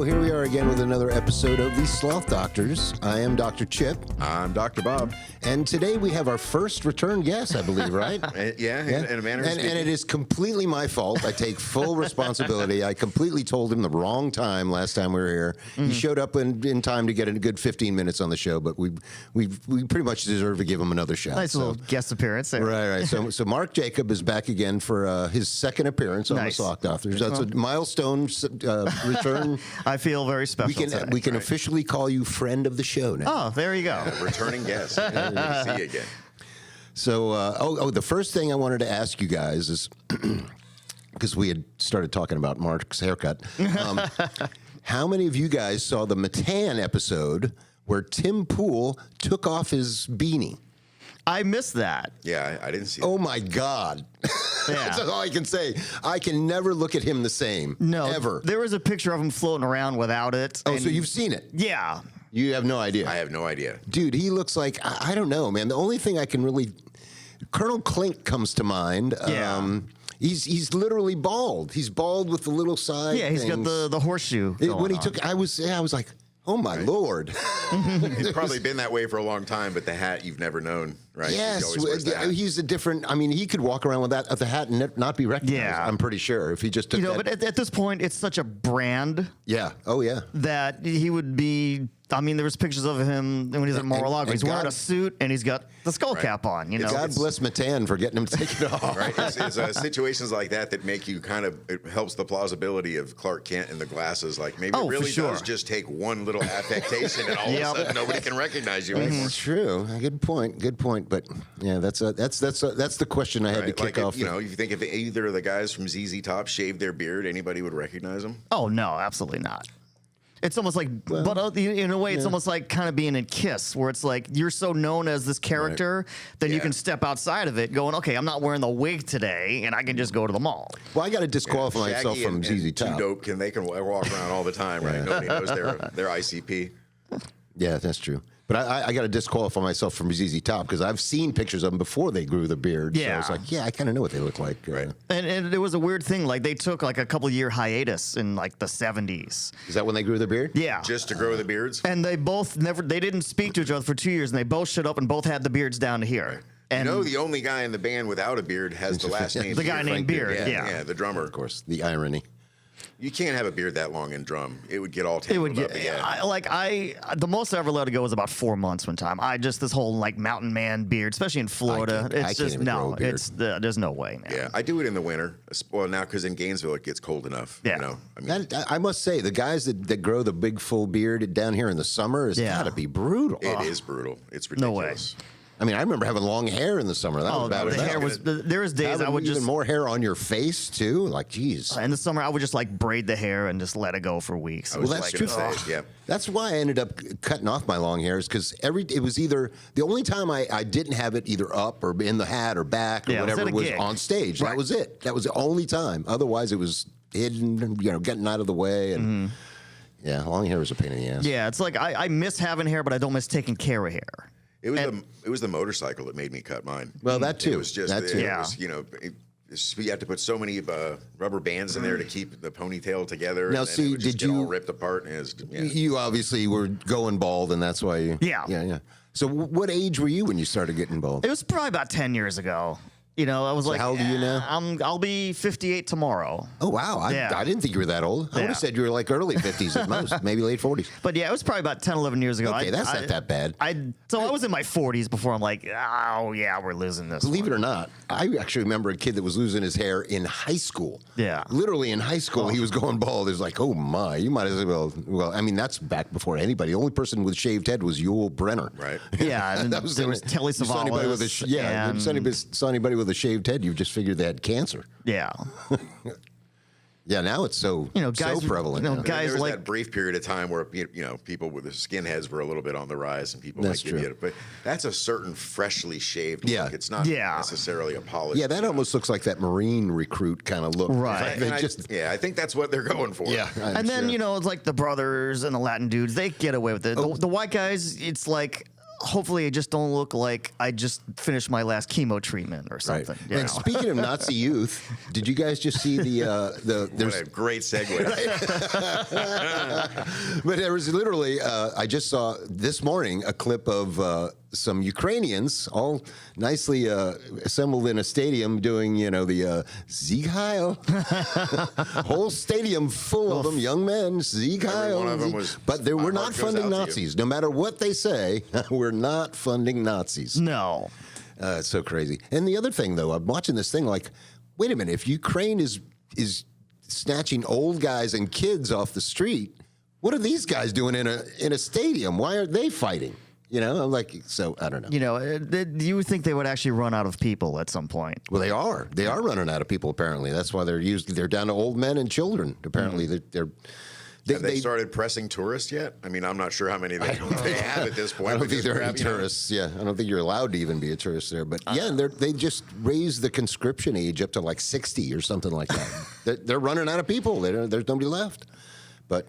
here we are again with another episode of the Sloth Doctors. I am Dr. Chip. I'm Dr. Bob. And today we have our first return guest, I believe, right? Yeah, in a manner of speaking. And it is completely my fault. I take full responsibility. I completely told him the wrong time last time we were here. He showed up in time to get a good 15 minutes on the show, but we pretty much deserve to give him another shot. Nice little guest appearance there. Right. So Mark Jacob is back again for his second appearance on the Sloth Doctors. That's a milestone return. I feel very special. We can officially call you friend of the show now. Oh, there you go. Returning guest. Good to see you again. So, the first thing I wanted to ask you guys is, because we had started talking about Mark's haircut, how many of you guys saw the Matan episode where Tim Pool took off his beanie? I missed that. Yeah, I didn't see that. Oh, my God. That's all I can say. I can never look at him the same. No. Ever. There was a picture of him floating around without it. Oh, so you've seen it? Yeah. You have no idea. I have no idea. Dude, he looks like, I don't know, man. The only thing I can really, Colonel Klink comes to mind. Yeah. He's literally bald. He's bald with the little side Yeah, he's things. got the horseshoe When he on. took, I was like, oh my Lord. It's probably been that way for a long time, but the hat you've never known, right? Yes, He always wears the hat. he's a different. I mean, he could walk around with the hat and not be recognized. Yeah. I'm pretty sure if he just took that. But at this point, it's such a brand Yeah. Oh yeah. that he would be. I mean, there was pictures of him when he's at Mar-a-Lago. He's wearing a suit and he's got the skull cap on. You know, God bless Matan for getting him to take it off. Right? It's situations like that make you it helps the plausibility of Clark Kent in the glasses. Like maybe it really does just take one little affectation and all of a sudden nobody can recognize you anymore. It's true. Good point. But yeah, that's the question I had to kick off. You think if either of the guys from ZZ Top shaved their beard, anybody would recognize them? Oh no, absolutely not. It's almost like, but in a way, it's almost like kind of being in Kiss, where it's like you're so known as this character, then you can step outside of it, going, okay, I'm not wearing the wig today, and I can just go to the mall. Well, I got to disqualify myself Shaggy from ZZ Top. Too Dope they can walk around all the time, right? Nobody knows their ICP. Yeah, that's true. But I got to disqualify myself from ZZ Top because I've seen pictures of them before they grew the beard. Yeah. So it's like, I kind of know what they look like. Right. And it was a weird thing. Like they took like a couple-year hiatus in like the 70s. Is that when they grew the beard? Yeah. Just to grow the beards? And they both they didn't speak to each other for 2 years, and they both showed up and both had the beards down to here. Right. And the only guy in the band without a beard has the last name. The guy Beard. named Beard, Yeah, the drummer. Of course, the irony. You can't have a beard that long in drum. It would get all tangled up. The most I ever let it go was about 4 months one time. This whole like mountain man beard, especially in Florida. I can't even grow a beard. There's no way, man. Yeah, I do it in the winter. Well, now because in Gainesville it gets cold enough. Yeah. You know, I mean, I must say, the guys that grow the big full beard down here in the summer has got to be brutal. it is brutal. It's No way. ridiculous. I mean, I remember having long hair in the summer. That was bad. The hair was. There was days I would even just more hair on your face too. Like, geez. in the summer I would just like braid the hair and just let it go for weeks. Well, that's true. Yeah. That's why I ended up cutting off my long hairs because it was either the only time I didn't have it either up or in the hat or back or whatever was on stage. Right. That was it. That was the only time. Otherwise, it was hidden. Getting out of the way and yeah, long hair was a pain in the ass. Yeah, it's like I miss having hair, but I don't miss taking care of hair. It was the motorcycle that made me cut mine. Well, that too. It was just that too. it was, you had to put so many rubber bands in there to keep the ponytail together. Now, and then it would just did get you all ripped apart? And it was, You obviously were going bald, and that's why you. Yeah. So, what age were you when you started getting bald? It was probably about 10 years ago. I was like, how old are you now? I'll be 58 tomorrow. Oh, wow. I didn't think you were that old. I would have said you were like early 50s at most, maybe late 40s. But yeah, it was probably about 10, 11 years ago. Okay, that's not that bad. I was in my 40s before I'm like, oh yeah, we're losing this. Believe it or not, I actually remember a kid that was losing his hair in high school. Yeah. Literally in high school, he was going bald. It was like, oh my, you might as well. Well, I mean, that's back before anybody. The only person with shaved head was Yul Brenner. Right. Yeah. And that was there was Telly you saw anybody with Savalas. if you saw anybody with a shaved head, you just figured they had cancer. Yeah. Yeah, now it's so guys, so prevalent. guys there was like that brief period of time where people with the skinheads were a little bit on the rise, and people That's might give true. you it. But that's a certain freshly shaved look. It's not Yeah. necessarily a polished. Yeah, that almost looks like that Marine recruit kind of look. Right. I think that's what they're going for. Yeah. And then, it's like the brothers and the Latin dudes, they get away with it. The white guys, it's like, hopefully I just don't look like I just finished my last chemo treatment or something. Right. And speaking of Nazi youth, did you guys just see What a great segue. But there was literally, I just saw this morning a clip of some Ukrainians all nicely assembled in a stadium doing, the Sieg Heil. Whole stadium full of them, young men, Sieg Heil. One of them was, but we're not funding Nazis. No matter what they say, we're not funding Nazis. No. It's so crazy. And the other thing, though, I'm watching this thing like, wait a minute, if Ukraine is snatching old guys and kids off the street, what are these guys doing in a stadium? Why aren't they fighting? I'm like, so I don't know. You would think they would actually run out of people at some point. Well, they are. They are running out of people. Apparently, that's why they're down to old men and children. Apparently, Have they started pressing tourists yet? I mean, I'm not sure how many they have at this point. I don't think there are any tourists. Yeah, I don't think you're allowed to even be a tourist there. But yeah, they just raised the conscription age up to like 60 or something like that. They're running out of people. There's nobody left. But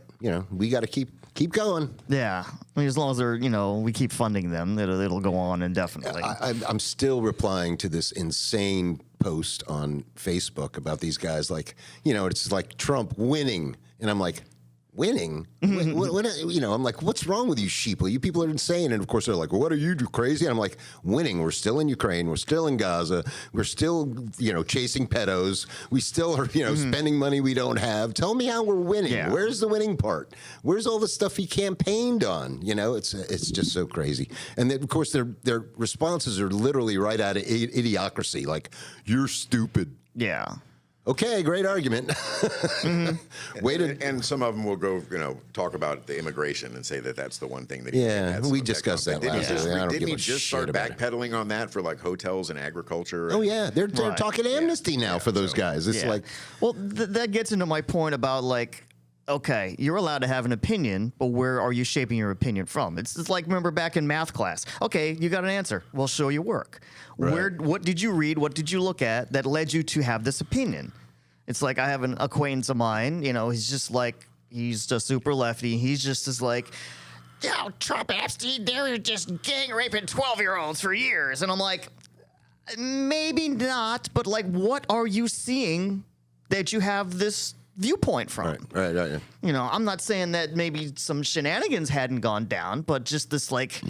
we got to keep going. Yeah, I mean, as long as they're we keep funding them, it'll go on indefinitely. I'm still replying to this insane post on Facebook about these guys. Like it's like Trump winning, and I'm like. Winning? What, I'm like, what's wrong with you sheeple? You people are insane. And of course, they're like, well, what are you, crazy? And I'm like, winning. We're still in Ukraine. We're still in Gaza. We're still, chasing pedos. We still are, spending money we don't have. Tell me how we're winning. Yeah. Where's the winning part? Where's all the stuff he campaigned on? It's just so crazy. And then, of course, their responses are literally right out of idiocracy. Like, you're stupid. Yeah. Okay, great argument. And some of them will go, talk about the immigration and say that that's the one thing that. Yeah, we discussed that last year. Didn't he just start backpedaling on that for like hotels and agriculture? Oh yeah, they're talking amnesty now for those guys. It's like, well, that gets into my point about like. Okay, you're allowed to have an opinion, but where are you shaping your opinion from? It's like, remember back in math class. Okay, you got an answer. We'll show you work. Right. What did you read? What did you look at that led you to have this opinion? It's like I have an acquaintance of mine, he's just like, he's a super lefty. He's just as like, Trump, Epstein, they were just gang raping 12-year-olds for years. And I'm like, maybe not, but like, what are you seeing that you have this viewpoint from? Right. Yeah. I'm not saying that maybe some shenanigans hadn't gone down, but just this like,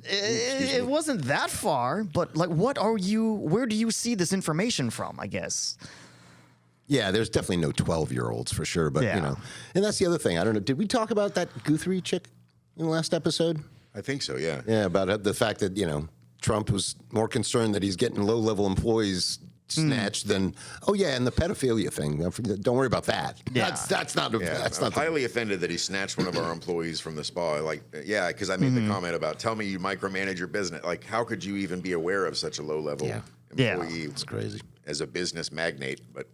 it wasn't that far. But like, where do you see this information from? I guess. Yeah, there's definitely no 12-year-olds for sure. But and that's the other thing. I don't know. Did we talk about that Guthrie chick in the last episode? I think so. Yeah. Yeah, about the fact that Trump was more concerned that he's getting low-level employees snatched than and the pedophilia thing. Don't worry about that. Yeah. That's not. I'm highly offended that he snatched one of our employees from the spa. Like, because I made the comment about tell me you micromanage your business. Like, how could you even be aware of such a low-level employee? It's crazy as a business magnate, but.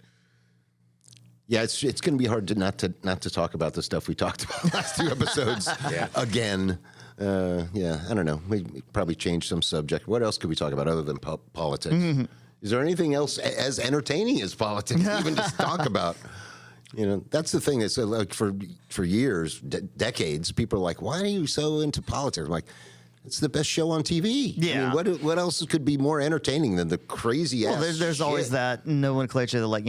Yeah, it's going to be hard not to talk about the stuff we talked about the last two episodes again. I don't know. We probably change some subject. What else could we talk about other than politics? Mm-hmm. Is there anything else as entertaining as politics even to talk about? That's the thing. That's like for years, decades, people are like, "Why are you so into politics?" I'm like, it's the best show on TV. Yeah. I mean, what else could be more entertaining than the crazy ass? Well, there's always that nomenclature that like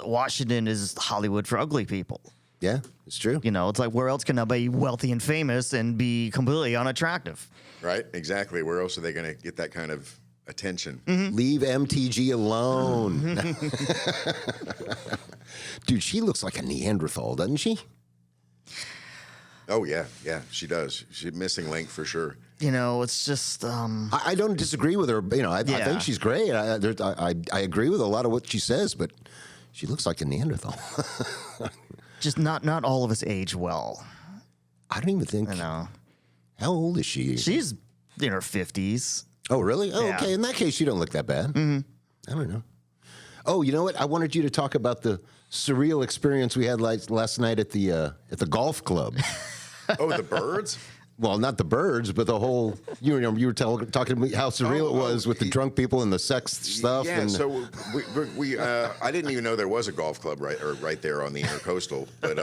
Washington is Hollywood for ugly people. Yeah, it's true. It's like, where else can I be wealthy and famous and be completely unattractive? Right, exactly. Where else are they going to get that kind of attention? Mm-hmm. Leave MTG alone. Dude, she looks like a Neanderthal, doesn't she? Oh, yeah, she does. She's a missing link for sure. It's just... I don't disagree with her. I think she's great. I agree with a lot of what she says, but she looks like a Neanderthal. Just not all of us age well. I don't even think... I know. How old is she? She's in her 50s. Oh, really? Oh, okay. In that case, you don't look that bad. Mm-hmm. I don't know. Oh, you know what? I wanted you to talk about the surreal experience we had last night at the golf club. Oh, the birds? Well, not the birds, but the whole. You were talking to me how surreal it was with the drunk people and the sex stuff. Yeah, so we I didn't even know there was a golf club right there on the Intercoastal, but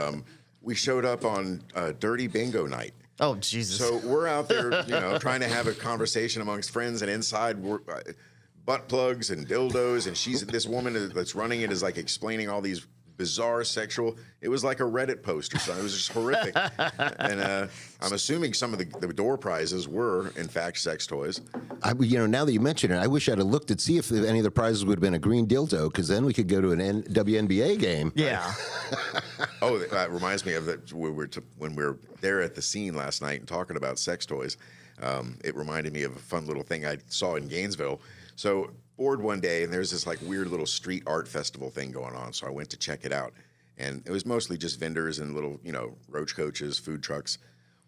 we showed up on Dirty Bingo night. Oh, Jesus. So we're out there, trying to have a conversation amongst friends, and inside we're butt plugs and dildos, and this woman that's running it is like explaining all these bizarre sexual. It was like a Reddit post or something. It was just horrific. And I'm assuming some of the door prizes were, in fact, sex toys. Now that you mention it, I wish I'd have looked to see if any of the prizes would have been a green dildo, because then we could go to an WNBA game. Yeah. Oh, that reminds me of that when we were there at the scene last night and talking about sex toys. It reminded me of a fun little thing I saw in Gainesville. So bored one day, and there's this like weird little street art festival thing going on. So I went to check it out, and it was mostly just vendors and little, roach coaches, food trucks.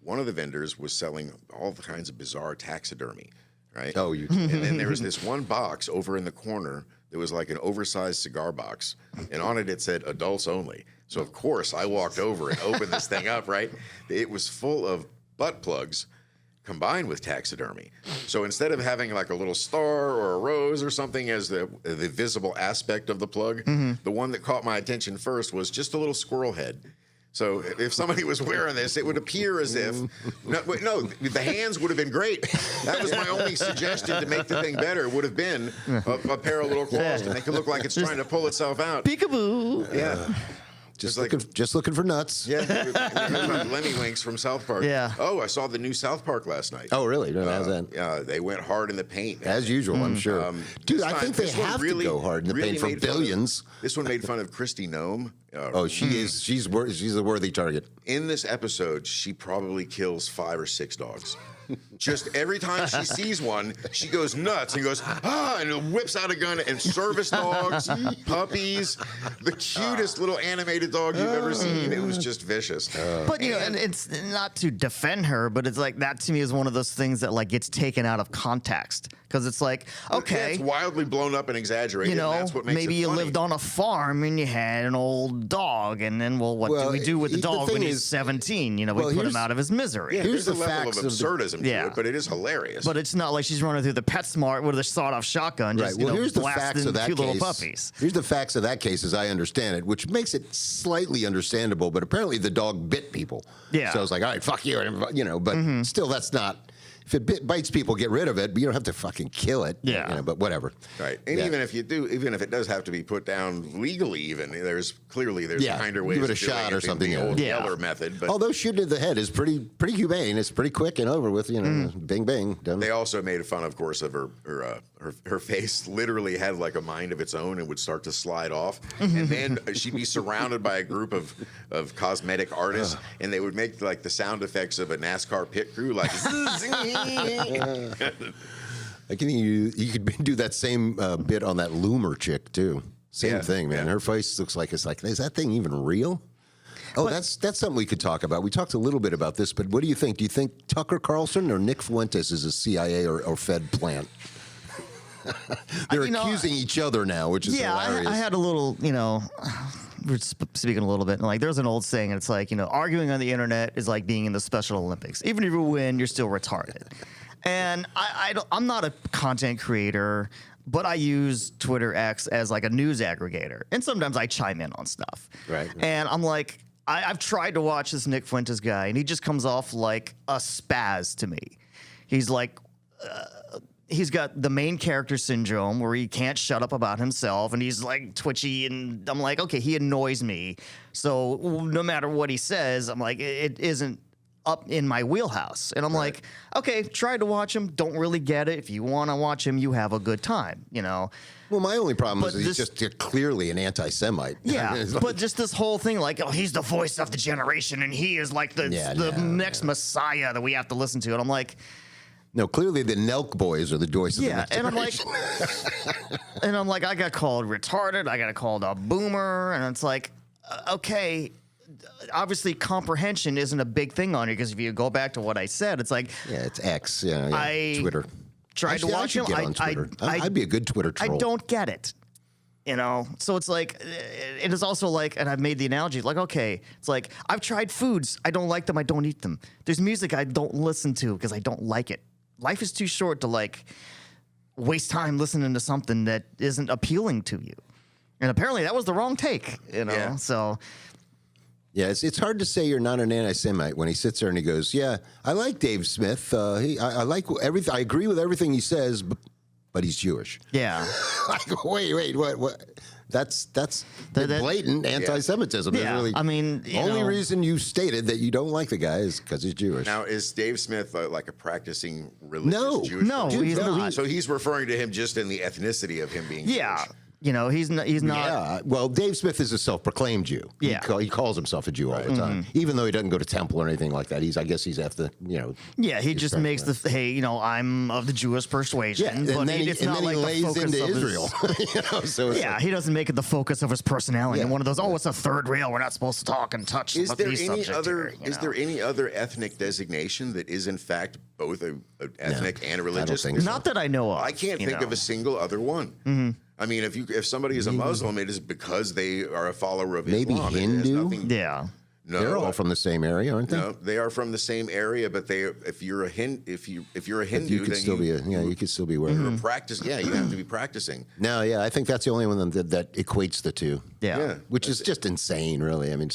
One of the vendors was selling all kinds of bizarre taxidermy, right? Oh, you. And then there was this one box over in the corner that was like an oversized cigar box, and on it said adults only. So of course I walked over and opened this thing up, right? It was full of butt plugs combined with taxidermy. So instead of having like a little star or a rose or something as the visible aspect of the plug, the one that caught my attention first was just a little squirrel head. So if somebody was wearing this, it would appear as if, no, the hands would have been great. That was my only suggestion to make the thing better, would have been a pair of little claws to make it look like it's trying to pull itself out. Peekaboo. Yeah. Just looking for nuts. Yeah, Lemmy Winks from South Park. Yeah. Oh, I saw the new South Park last night. Oh, really? No, how's that? Yeah, they went hard in the paint. As usual, I'm sure. Dude, I think they have to go hard in the paint for billions. This one made fun of Kristi Noem. She's a worthy target. In this episode, she probably kills 5 or 6 dogs. Just every time she sees one, she goes nuts and goes, and whips out a gun, and service dogs, puppies, the cutest little animated dog you've ever seen. It was just vicious. But, and it's not to defend her, but it's like that to me is one of those things that like gets taken out of context. Because it's like, okay. Yeah, it's wildly blown up and exaggerated. And that's what makes maybe it you funny. lived on a farm and you had an old dog, and then, what do we do with the dog when he's 17? We put him out of his misery. Yeah, Here's there's the a level facts of of absurdism to it, but it is hilarious. But it's not like she's running through the PetSmart with a sawed-off shotgun, just here's the facts blasting of that cute case. little puppies. Here's the facts of that case, as I understand it, which makes it slightly understandable. But apparently, the dog bit people. Yeah. So it's like, all right, fuck you, But still, that's not. If it bites people, get rid of it. But you don't have to fucking kill it. Yeah. But whatever. Right. And even if you do, even if it does have to be put down legally, even there's kinder ways. Give it a of doing shot or something. The old Yeah. Yeller method. But although shooting in the head is pretty humane. It's pretty quick and over with. Bing bang. Done. they also made fun, of course, of her face. Literally had like a mind of its own and would start to slide off, and then she'd be surrounded by a group of cosmetic artists, and they would make like the sound effects of a NASCAR pit crew, like. I think you could do that same bit on that Loomer chick too. Same thing, man. Her face looks like is that thing even real? Oh, that's something we could talk about. We talked a little bit about this, but what do you think? Do you think Tucker Carlson or Nick Fuentes is a CIA or Fed plant? They're accusing each other now, which is hilarious. I had a little, we're speaking a little bit, and like there's an old saying, and it's like, arguing on the internet is like being in the Special Olympics. Even if you win, you're still retarded. And I'm not a content creator, but I use Twitter X as like a news aggregator, and sometimes I chime in on stuff. Right. And I'm like, I've tried to watch this Nick Fuentes guy, and he just comes off like a spaz to me. He's like. He's got the main character syndrome where he can't shut up about himself, and he's like twitchy, and I'm like, okay, he annoys me. So no matter what he says, I'm like, it isn't up in my wheelhouse. And I'm like, okay, try to watch him. Don't really get it. If you want to watch him, you have a good time, Well, my only problem is he's just clearly an anti-Semite. Yeah, but just this whole thing, like, oh, he's the voice of the generation, and he is like the next messiah that we have to listen to. And I'm like... No, clearly the Nelk boys are the voice of the next generation. And I'm like, I got called retarded. I got called a boomer, and it's like, okay, obviously comprehension isn't a big thing on here because if you go back to what I said, it's like, it's X, Twitter. Tried to watch him. I'd be a good Twitter troll. I don't get it. So it's like, it is also like, and I've made the analogy, like, okay, it's like, I've tried foods. I don't like them. I don't eat them. There's music I don't listen to because I don't like it. Life is too short to like waste time listening to something that isn't appealing to you. And apparently that was the wrong take, Yeah. So Yeah, it's hard to say you're not an anti-Semite when he sits there and he goes, "Yeah, I like Dave Smith. I like everything. I agree with everything he says, but he's Jewish." Yeah. Like, wait, what? That's blatant anti-Semitism. Yeah. Really, I mean, the only reason you stated that you don't like the guy is because he's Jewish. Now, is Dave Smith like a practicing religious Jewish No, person? he's not. So he's referring to him just in the ethnicity of him being Yeah. Jewish. You know, he's not. Yeah, well, Dave Smith is a self-proclaimed Jew. Yeah. He calls himself a Jew all the time, even though he doesn't go to temple or anything like that. I guess he's after, Yeah, he just makes hey, I'm of the Jewish persuasion. Yeah, but and then it's he not like lays the focus into of Israel. So it's yeah, he doesn't make it the focus of his personality. Yeah. And one of those, it's a third rail. We're not supposed to talk and touch. Is there these any subjects other? here, Is there any other ethnic designation that is in fact both a ethnic and a religious? think so. Not that I know of. I can't think of a single other one. I mean, if somebody is a Muslim, it is because they are a follower of Maybe Islam. It has Hindu? nothing- Yeah. No, they're all from the same area, aren't they? No, they are from the same area, but if you're a Hindu, You could then still be you could still be where you're practice. Yeah, you have to be practicing. No, yeah, I think that's the only one that equates the two. Yeah. Which is just insane, really. I mean,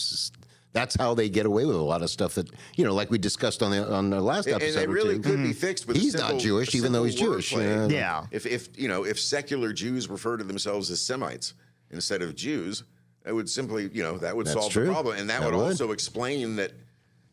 that's how they get away with a lot of stuff that like we discussed on the last episode. And it really could be fixed with. He's not Jewish, even though he's Jewish. wordplay. Yeah. If secular Jews refer to themselves as Semites instead of Jews, it would simply that would That's solve true. the problem, and that That would would. also explain that.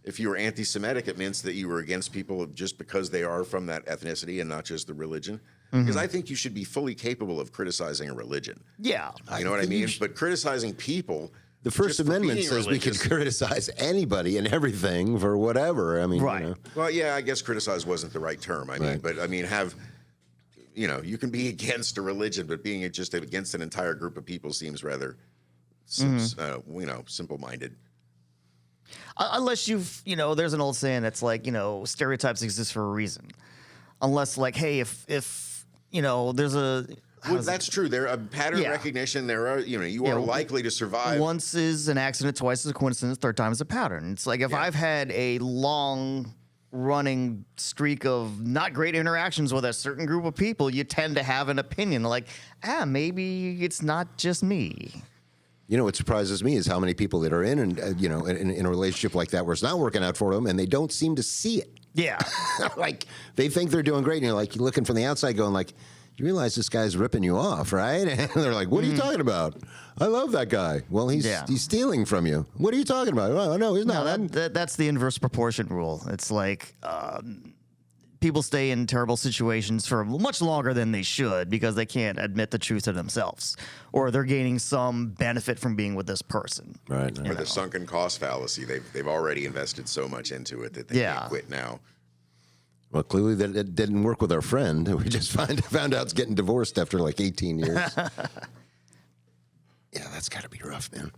If you were anti-Semitic, it means that you were against people just because they are from that ethnicity and not just the religion. Because I think you should be fully capable of criticizing a religion. Yeah. You know what I mean? But criticizing people. The First just for Amendment being says we can religious- criticize anybody and everything for whatever. I mean, Right. Well, yeah, I guess criticize wasn't the right term. I mean, Right. but I mean, you can be against a religion, but being just against an entire group of people seems rather, simple-minded. Unless there's an old saying that's like, stereotypes exist for a reason. Unless like, hey, if there's a Well, that's true. There are pattern Yeah. recognition. There are, you are likely to survive. once is an accident, twice is a coincidence, third time is a pattern. It's like if I've had a long running streak of not great interactions with a certain group of people, you tend to have an opinion like, maybe it's not just me. what surprises me is how many people that are in a relationship like that where it's not working out for them and they don't seem to see it. Yeah. Like they think they're doing great, and you're looking from the outside, going like, "You realize this guy's ripping you off, right?" And they're like, "What are you talking about? I love that guy." Well, he's stealing from you. What are you talking about? Oh, no, he's not. No, that's the inverse proportion rule. It's like people stay in terrible situations for much longer than they should because they can't admit the truth to themselves, or they're gaining some benefit from being with this person. Right. Or the sunken cost fallacy. They've already invested so much into it that they can't quit now. Well, clearly that it didn't work with our friend. We just found out he's getting divorced after like 18 years. Yeah, that's got to be rough, man.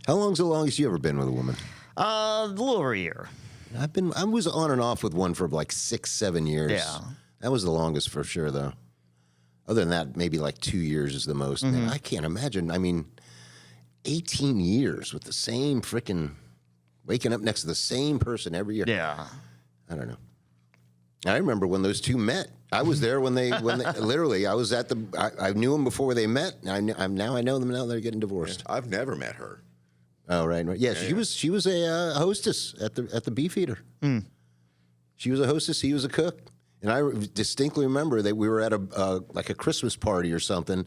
How long's the longest you ever been with a woman? A little over a year. I was on and off with one for like 6-7 years. Yeah. That was the longest for sure, though. Other than that, maybe like 2 years is the most. And I can't imagine. I mean, 18 years with the same freaking waking up next to the same person every year. Yeah. I don't know. I remember when those two met. I was there when they literally. I was at I knew them before they met. Now I know them. Now they're getting divorced. I've never met her. Oh right. Yeah, she was a hostess at the Beefeater. She was a hostess. He was a cook, and I distinctly remember that we were at a Christmas party or something,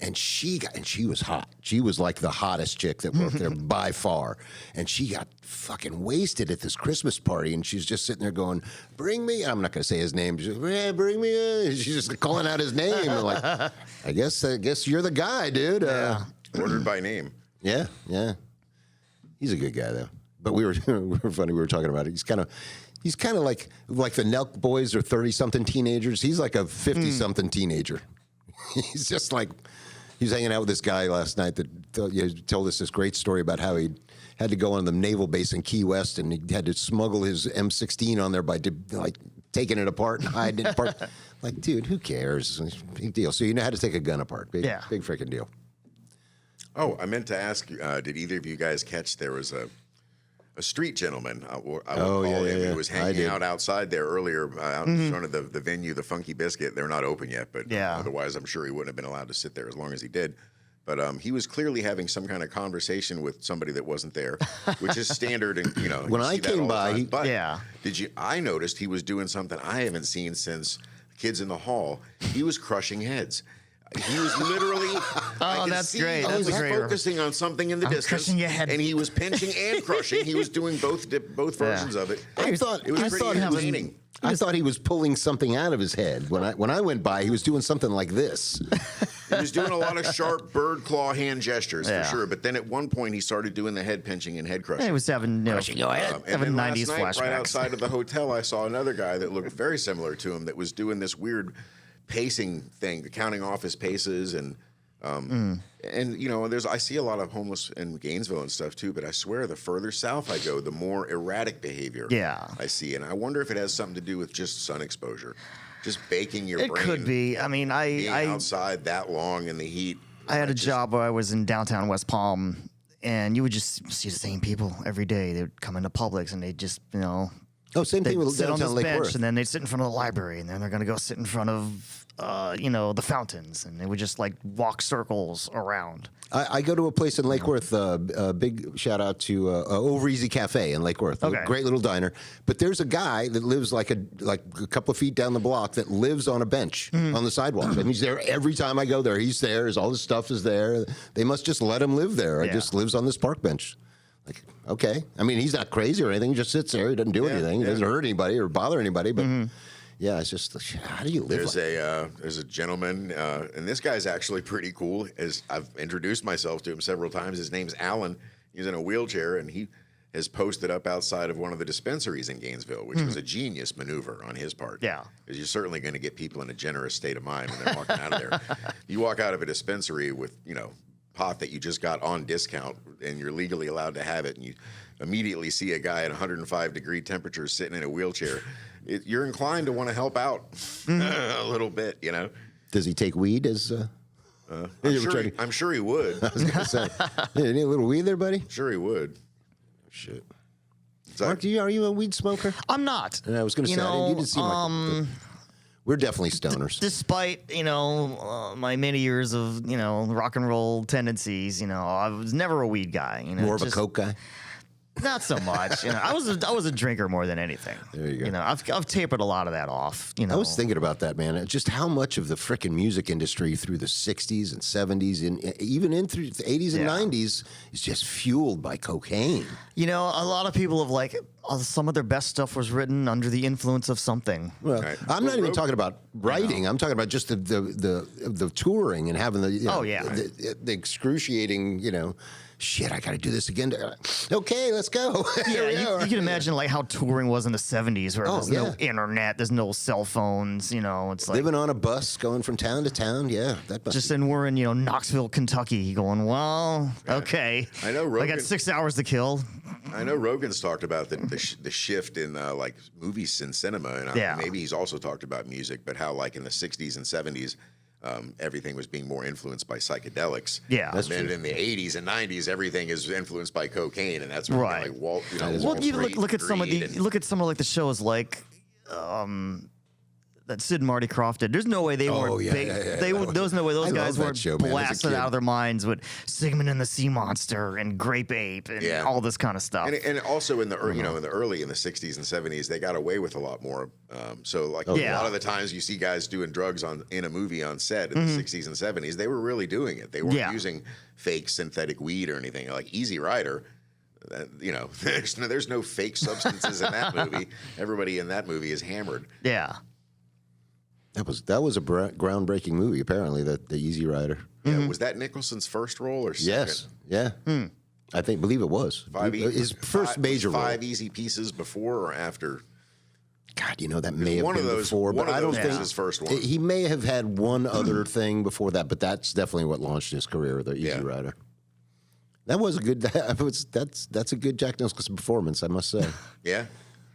and she was hot. She was like the hottest chick that worked there by far, and she got fucking wasted at this Christmas party, and she's just sitting there going, "Bring me." I'm not going to say his name. She's like, "Yeah, bring me." She's just calling out his name. I'm like, I guess you're the guy, dude. Ordered by name. Yeah. He's a good guy though. But we were funny. We were talking about it. He's kind of like the Nelk boys are 30-something teenagers. He's like a 50-something teenager. He's just like he was hanging out with this guy last night that told us this great story about how he had to go on the naval base in Key West and he had to smuggle his M16 on there by like taking it apart and hiding it apart. Like, dude, who cares? Big deal. So you know how to take a gun apart. Big freaking deal. Oh, I meant to ask, did either of you guys catch there was a street gentleman, I would call him, who was hanging out outside there earlier out in front of the venue, the Funky Biscuit. They're not open yet, but otherwise I'm sure he wouldn't have been allowed to sit there as long as he did. But he was clearly having some kind of conversation with somebody that wasn't there, which is standard. And When you I see that came all the by, time. But Yeah. I noticed he was doing something I haven't seen since Kids in the Hall. He was crushing heads. He was literally. Oh, that's great. He That's was great. focusing on something in the distance, crushing your head. and he was pinching and crushing. He was doing both versions of it. I thought it was pretty entertaining. I thought he was pulling something out of his head. When I went by, he was doing something like this. He was doing a lot of sharp bird claw hand gestures Yeah. for sure. But then at one point, he started doing the head pinching and head crushing. He was having, And having then 90s last night, flashbacks. right outside of the hotel, I saw another guy that looked very similar to him that was doing this weird pacing thing, counting off his paces and I see a lot of homeless in Gainesville and stuff too. But I swear, the further south I go, the more erratic behavior I see, and I wonder if it has something to do with just sun exposure, just baking your It brain. could be. I mean, being outside that long in the heat. I had a job where I was in downtown West Palm, and you would just see the same people every day. They would come into Publix, and they'd just, Same thing they'd with sit on this downtown Lake bench, Worth. and then they'd sit in front of the library, and then they're going to go sit in front of, the fountains, and they would just, walk circles around. I go to a place in Lake Worth. A big shout out to Over Easy Cafe in Lake Worth. Okay. Great little diner. But there's a guy that lives like a couple of feet down the block that lives on a bench on the sidewalk. And he's there every time I go there. He's there. All his stuff is there. They must just let him live there. He just lives on this park bench. Like, okay. I mean, he's not crazy or anything. He just sits there. He doesn't do anything. He doesn't hurt anybody or bother anybody. But yeah, it's just, how do you live There's a gentleman, and this guy's actually pretty cool. As I've introduced myself to him several times. His name's Alan. He's in a wheelchair, and he has posted up outside of one of the dispensaries in Gainesville, which was a genius maneuver on his part. Yeah. Because you're certainly going to get people in a generous state of mind when they're walking out of there. You walk out of a dispensary with, pot that you just got on discount, and you're legally allowed to have it, and you immediately see a guy at 105-degree temperatures sitting in a wheelchair. You're inclined to want to help out a little bit, Does he take weed as... I'm sure he would. I was going to say, hey, need a little weed there, buddy? Sure he would. Shit. So, Mark, are you a weed smoker? I'm not. And I was going to say, you didn't seem like... We're definitely stoners. Despite, my many years of, rock and roll tendencies, I was never a weed guy. More of a coke guy? Not so much. I was a drinker more than anything. There you go. I've tapered a lot of that off. I was thinking about that, man. Just how much of the frickin' music industry through the 60s and 70s and even in through the 80s and 90s is just fueled by cocaine. A lot of people have some of their best stuff was written under the influence of something. Well, Right. I'm not even talking about writing. I'm talking about just the touring and having the excruciating, shit, I got to do this again. Okay, let's go. Yeah, you can imagine how touring was in the 70s where there's no internet, there's no cell phones, it's like Living on a bus, going from town to town. Yeah, that must and we're in, Knoxville, Kentucky going, well, okay. I know I Rogan, got 6 hours to kill. I know Rogan's talked about the shift in movies and cinema, and maybe he's also talked about music, but how in the 60s and 70s, everything was being more influenced by psychedelics. Yeah. And then in the 80s and 90s, everything is influenced by cocaine, and that's where Right. Walt Well, you Street, look at some of Greed, the and- look at some of the shows that Sid and Marty Krofft did. There's no way they weren't. There's no way those I guys love that weren't show, man, as a blasted kid. out of their minds with Sigmund and the Sea Monster and Grape Ape and all this kind of stuff. And also in the in the 60s and 70s, they got away with a lot more. So a lot of the times you see guys doing drugs in a movie on set in the 60s and 70s, they were really doing it. They weren't using fake synthetic weed or anything. Like Easy Rider, there's no fake substances in that movie. Everybody in that movie is hammered. Yeah. That was a groundbreaking movie. Apparently, the Easy Rider. Yeah, was that Nicholson's first role or second? Yes. Yeah. I believe it was. His first major role. 5 Easy Pieces before or after? God, that may have one been of those- before, one but of I don't those think was his first one. He may have had one other thing before that, but that's definitely what launched his career. The Easy Rider. That was a good. That's a good Jack Nicholson performance, I must say. Yeah.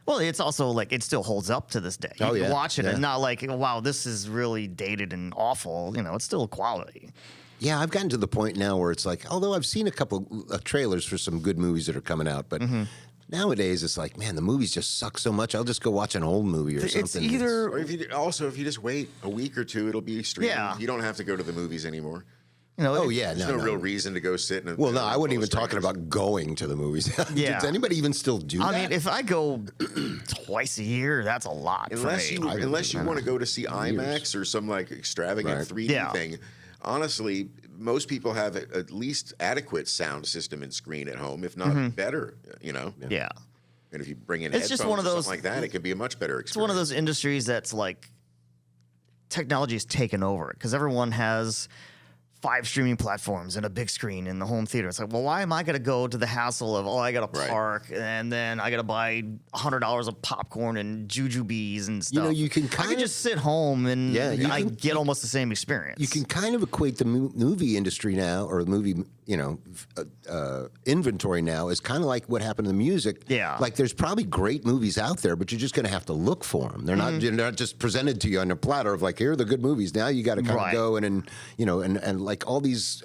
Well, it's also it still holds up to this day. You can watch it and not wow, this is really dated and awful. It's still quality. Yeah, I've gotten to the point now where it's although I've seen a couple trailers for some good movies that are coming out, but nowadays it's man, the movies just suck so much. I'll just go watch an old movie or something. It's either Or if you just wait a week or two, it'll be streaming. Yeah. You don't have to go to the movies anymore. You know, Oh yeah, There's no real reason to go sit in. Well, no, I wasn't even talking about going to the movies. Yeah. Does anybody even still do that? I mean, if I go twice a year, that's a lot. Unless for me. you want to go to see IMAX or some like extravagant 3D Yeah. thing. Honestly, most people have at least adequate sound system and screen at home, if not better. You know. Yeah. And if you bring in It's headphones just one of or those- something like that, it could be a much better experience. It's one of those industries that's like technology has taken over because everyone has 5 streaming platforms and a big screen in the home theater. It's like, well, why am I going to go to the hassle of, I got to Right. park and then I got to buy $100 of popcorn and jujubes and stuff. you can I kind can of- just sit home and Yeah, you I can- get almost the same experience. you can kind of equate the movie industry now, or the movie, inventory now, is kind of like what happened to the music. Yeah. Like there's probably great movies out there, but you're just going to have to look for them. They're not just presented to you on a platter of like, here are the good movies. Now you got to kind Right. of go and like all these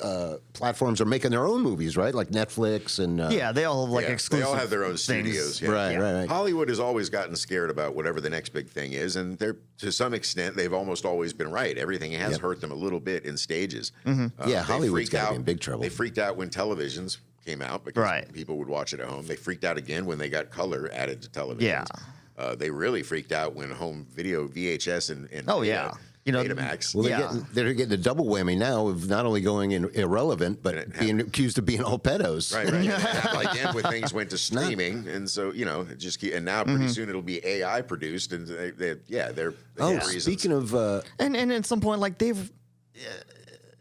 platforms are making their own movies, right? Like Netflix and yeah, they all have like Yeah, exclusive. they all have their own things. studios. Yeah. right. Hollywood has always gotten scared about whatever the next big thing is, and they're to some extent they've almost always been right. Everything has hurt them a little bit in stages. Yeah, they Hollywood's freaked gotta be out- in big trouble. They freaked out when televisions came out because Right. people would watch it at home. They freaked out again when they got color added to televisions. Yeah. They really freaked out when home video, VHS, and Oh, yeah. Betamax. Well, Yeah. they're getting a double whammy now of not only going irrelevant, but being accused of being all pedos. Right. And it happened again when things went to streaming, and so it just and now pretty soon it'll be AI produced, and they're Oh, reasons. speaking of, And at some point, like they've,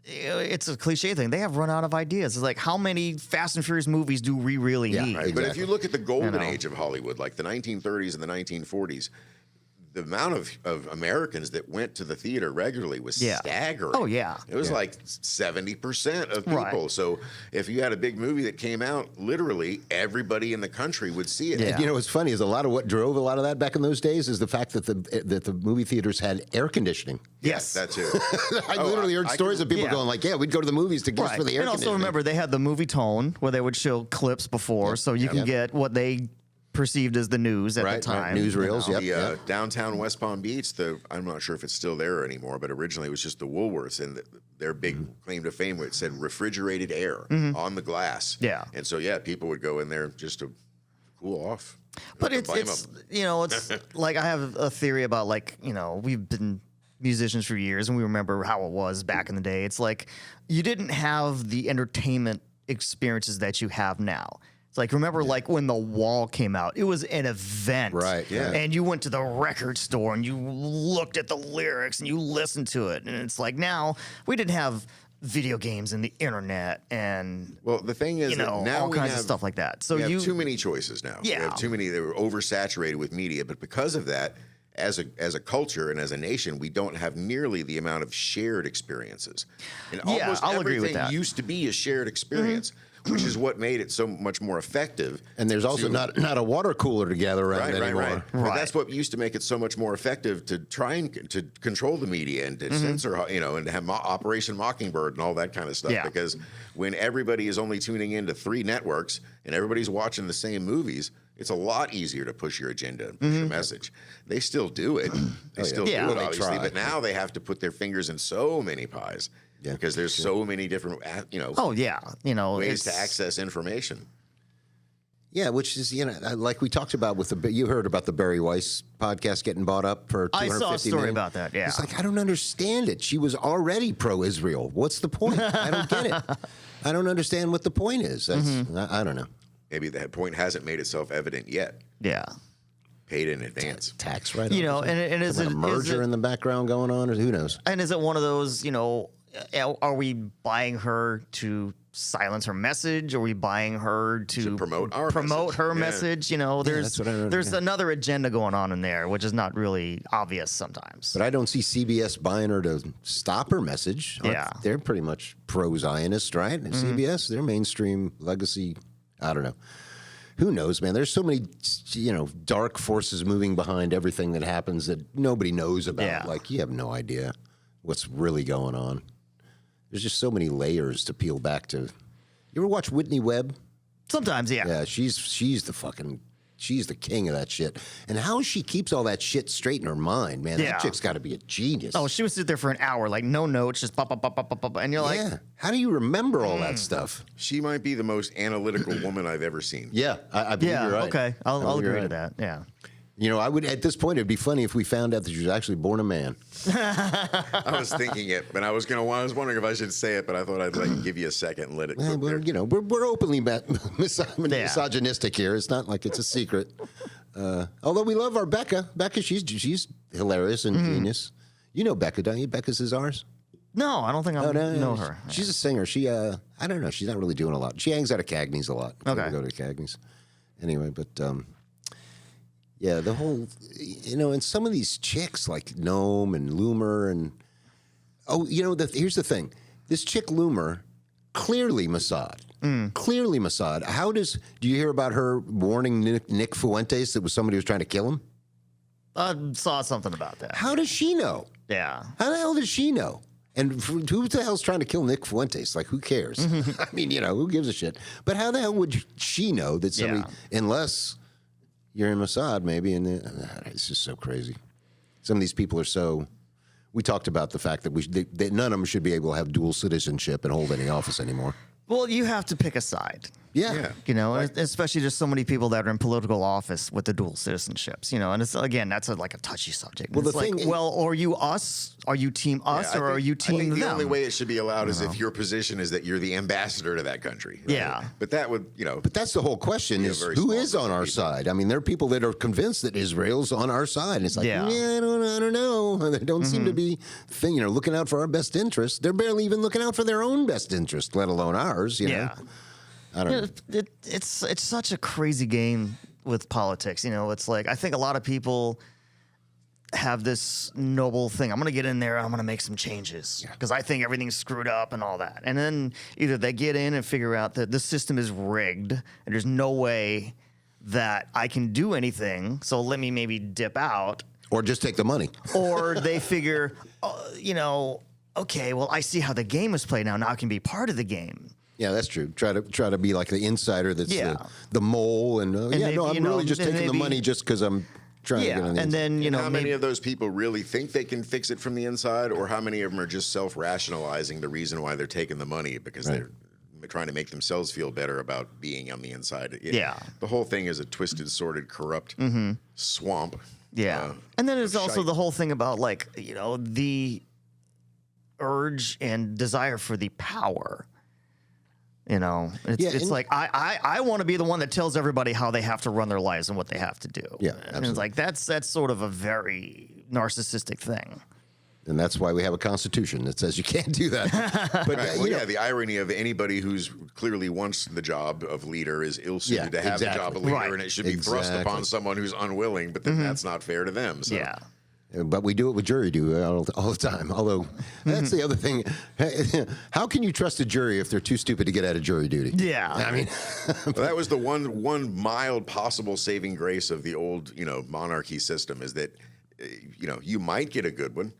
it's a cliche thing. They have run out of ideas. It's like, how many Fast and Furious movies do we really need? Right. But if Exactly. you look at the golden know. age of Hollywood, like the 1930s and the 1940s, the amount of Americans that went to the theater regularly was Yeah. staggering. Oh, yeah. It was like 70% of people. Right. So if you had a big movie that came out, literally everybody in the country would see it. Yeah. You know what's funny is a lot of what drove a lot of that back in those days is the fact that the movie theaters had air conditioning. Yes. That too. I literally heard stories of people yeah. going like, "Yeah, we'd go to the movies to just Right. for the air And also conditioning." remember, they had the movie tone where they would show clips before, so you can get what they perceived as the news at Right, the right. time. Newsreels, you know. yep. The downtown West Palm Beach, I'm not sure if it's still there anymore, but originally it was just the Woolworths, and their big claim to fame it said refrigerated air on the glass. Yeah. And so people would go in there just to cool off. But Not to it's blame it's 'em. it's like I have a theory about like, we've been musicians for years and we remember how it was back in the day. It's like you didn't have the entertainment experiences that you have now. It's like, remember like when The Wall came out, it was an event. Right, yeah. And you went to the record store and you looked at the lyrics and you listened to it. And it's like now we didn't have video games and the internet and Well, the thing is that now all we kinds have of stuff like that. So we have you too many choices now. We Yeah. have too many. They were oversaturated with media, but because of that, as a culture and as a nation, we don't have nearly the amount of shared experiences. And Yeah, almost I'll agree with everything that. used to be a shared experience, which is what made it so much more effective. And there's also not a water cooler to gather around anymore. But that's what used to make it so much more effective to try and to control the media and to censor, and to have Operation Mockingbird and all that kind of stuff. Yeah. Because when everybody is only tuning into 3 networks and everybody's watching the same movies, it's a lot easier to push your agenda and push your message. They still do it. They still Yeah. do it, They obviously. try. But now they have to put their fingers in so many pies because there's so many different, Oh yeah, ways to it's- access information. Yeah, which is like we talked about with you heard about the Barry Weiss podcast getting bought up for $250 I saw a story million. about that. Yeah, It's like I don't understand it. She was already pro-Israel. What's the point? I don't get it. I don't understand what the point is. That's, I don't know. Maybe that point hasn't made itself evident yet. yeah. Paid in advance. Tax write-off. And is a it merger in the background going on, or who knows? And is it one of those? Are we buying her to silence her message? Are we buying her to promote our promote message. her Yeah. message? that's what I don't- there's yeah. another agenda going on in there, which is not really obvious sometimes. But I don't see CBS buying her to stop her message. Yeah. They're pretty much pro-Zionist, right? And CBS, they're mainstream legacy. I don't know. Who knows, man? There's so many, dark forces moving behind everything that happens that nobody knows about. Yeah. Like, you have no idea what's really going on. There's just so many layers to peel back to. You ever watch Whitney Webb? Sometimes, yeah. Yeah, she's the fucking. she's the king of that shit. And how she keeps all that shit straight in her mind, man. Yeah. That chick's got to be a genius. Oh, she would sit there for an hour, like no notes, just pop, pop, pop, pop, pop, pop, and you're like, yeah. How do you remember all that stuff? She might be the most analytical woman I've ever seen. Yeah, I believe yeah, you're right. okay, I I'll believe you're agree to right. that. Yeah. You know, I would at this point. It'd be funny if we found out that she was actually born a man. I was thinking it, but I was wondering if I should say it, but I thought I'd give you a second and let it. Well, cook there. you know, we're openly misogynistic here. It's not like it's a secret. Although we love our Becca. Becca, she's hilarious and genius. You know Becca, don't you? Becca Cesars. No, I don't think I know her. She's a singer. She, I don't know. She's not really doing a lot. She hangs out at Cagney's a lot. Okay. We go to Cagney's. Anyway, but yeah, the whole, you know, and some of these chicks like Gnome and Loomer and, oh, you know, here's the thing. This chick Loomer, clearly Mossad. Clearly Mossad. Do you hear about her warning Nick Fuentes that was somebody who was trying to kill him? I saw something about that. How does she know? Yeah. How the hell does she know? And who the hell's trying to kill Nick Fuentes? Like, who cares? I mean, you know, who gives a shit? But how the hell would she know that somebody, unless you're in Mossad, maybe, and it's just so crazy. Some of these people are so. We talked about the fact that none of them should be able to have dual citizenship and hold any office anymore. Well, you have to pick a side. Yeah. You know, especially just so many people that are in political office with the dual citizenships, you know, and it's, again, that's like a touchy subject. Well, it's the thing like, is, well, are you us? Are you team us or are you I team think them? the only way it should be allowed is if your position is that you're the ambassador to that country. Right? Yeah. But that would, you know. But that's the whole question: is who is on our side? I mean, there are people that are convinced that Israel's on our side, and it's like, Yeah. I don't know. They don't seem to be, looking out for our best interest. They're barely even looking out for their own best interest, let alone ours. You know? I don't know. It's such a crazy game with politics. You know, it's like I think a lot of people have this noble thing. I'm going to get in there. I'm going to make some changes because I think everything's screwed up and all that. And then either they get in and figure out that the system is rigged and there's no way that I can do anything. So let me maybe dip out. Or just take the money. Or they figure, okay, well, I see how the game is played now. Now I can be part of the game. Yeah, that's true. Try to be like the insider that's the mole. And, maybe, I'm really just taking the money just because I'm trying to get on the and then, how many of those people really think they can fix it from the inside, or how many of them are just self-rationalizing the reason why they're taking the money because they're trying to make themselves feel better about being on the inside? The whole thing is a twisted, sordid, corrupt swamp. Yeah. And then there's also the whole thing about, like, the urge and desire for the power. It's like I want to be the one that tells everybody how they have to run their lives and what they have to do. Yeah, and absolutely. it's like that's sort of a very narcissistic thing. And that's why we have a constitution that says you can't do that. But the irony of anybody who's clearly wants the job of leader is ill-suited to have the job of leader, and it should be thrust upon someone who's unwilling, but then that's not fair to them. So. Yeah. But we do it with jury duty all the time. Although that's the other thing. How can you trust a jury if they're too stupid to get out of jury duty? Yeah. I mean, that was the one mild possible saving grace of the old, monarchy system is that, you might get a good one.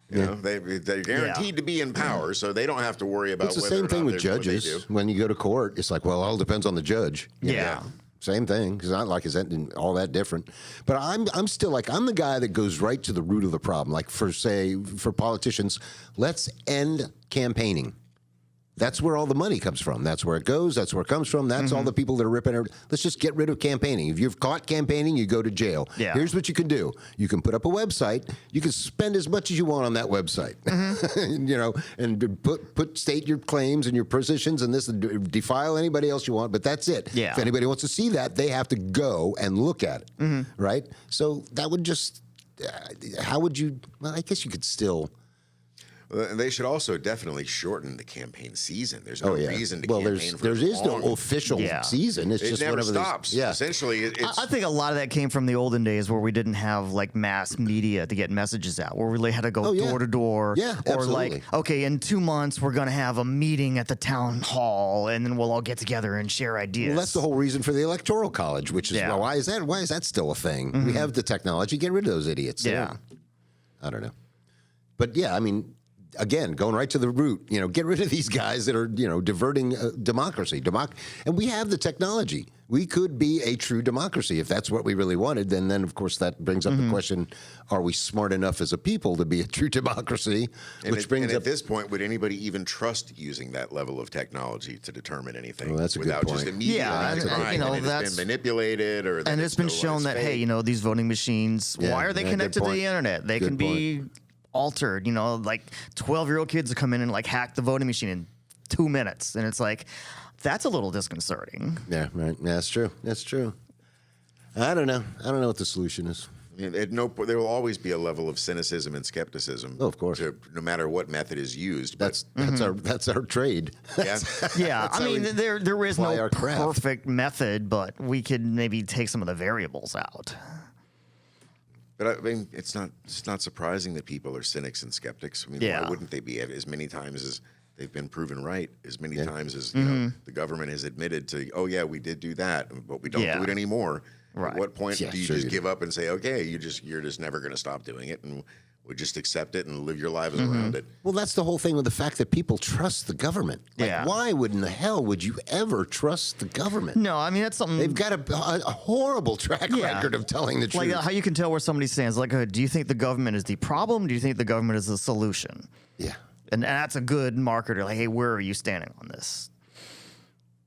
They're guaranteed to be in power, so they don't have to worry about. It's the same thing with judges. When you go to court, it's like, well, it all depends on the judge. Yeah. Same thing. It's not like it's all that different. But I'm still like, I'm the guy that goes right to the root of the problem. Like for politicians, let's end campaigning. That's where all the money comes from. That's where it goes. That's where it comes from. That's all the people that are ripping it. Let's just get rid of campaigning. If you're caught campaigning, you go to jail. Yeah. Here's what you can do. You can put up a website. You can spend as much as you want on that website. and state your claims and your positions and this, and defile anybody else you want, but that's it. Yeah. If anybody wants to see that, they have to go and look at it. Right? So that would just, how would you, well, I guess you could still. They should also definitely shorten the campaign season. There's no reason to campaign for there is long. no official season. It's it just never whatever stops. Yeah. Essentially, it's I think a lot of that came from the olden days where we didn't have like mass media to get messages out, where we really had to go door to door. Yeah, or absolutely. like, okay, in 2 months we're gonna have a meeting at the town hall, and then we'll all get together and share ideas. Well, that's the whole reason for the Electoral College, which is well, why is that still a thing? We have the technology. Get rid of those idiots. Yeah. I don't know. But yeah, I mean, again, going right to the root, get rid of these guys that are, diverting democracy. And we have the technology. We could be a true democracy if that's what we really wanted. Then of course, that brings up the question, are we smart enough as a people to be a true democracy? And at this point, would anybody even trust using that level of technology to determine anything? Well, that's a good without point. just immediately crying that it's been manipulated or that and it's been shown that, fake. hey, these voting machines, why are they connected to the internet? They can be altered. Like 12-year-old kids will come in and like hack the voting machine in 2 minutes, and it's like, that's a little disconcerting. Yeah, right. Yeah, that's true. That's true. I don't know what the solution is. There will always be a level of cynicism and skepticism. Oh, of course. No matter what method is used. That's our trade. Yeah. Yeah, I mean, there is apply no our craft. perfect method, but we could maybe take some of the variables out. But I mean, it's not surprising that people are cynics and skeptics. I mean, why wouldn't they be? As many times as they've been proven right, as many times as the government has admitted to, oh yeah, we did do that, but we don't do it anymore. Right. At what point do you just give up and say, okay, you're just never going to stop doing it, and we just accept it and live your lives around it? Well, that's the whole thing with the fact that people trust the government. Like, why in the hell would you ever trust the government? No, I mean, that's something. They've got a horrible track record of telling the truth. Like how you can tell where somebody stands. Like, do you think the government is the problem? Do you think the government is the solution? Yeah. And that's a good marker to like, hey, where are you standing on this?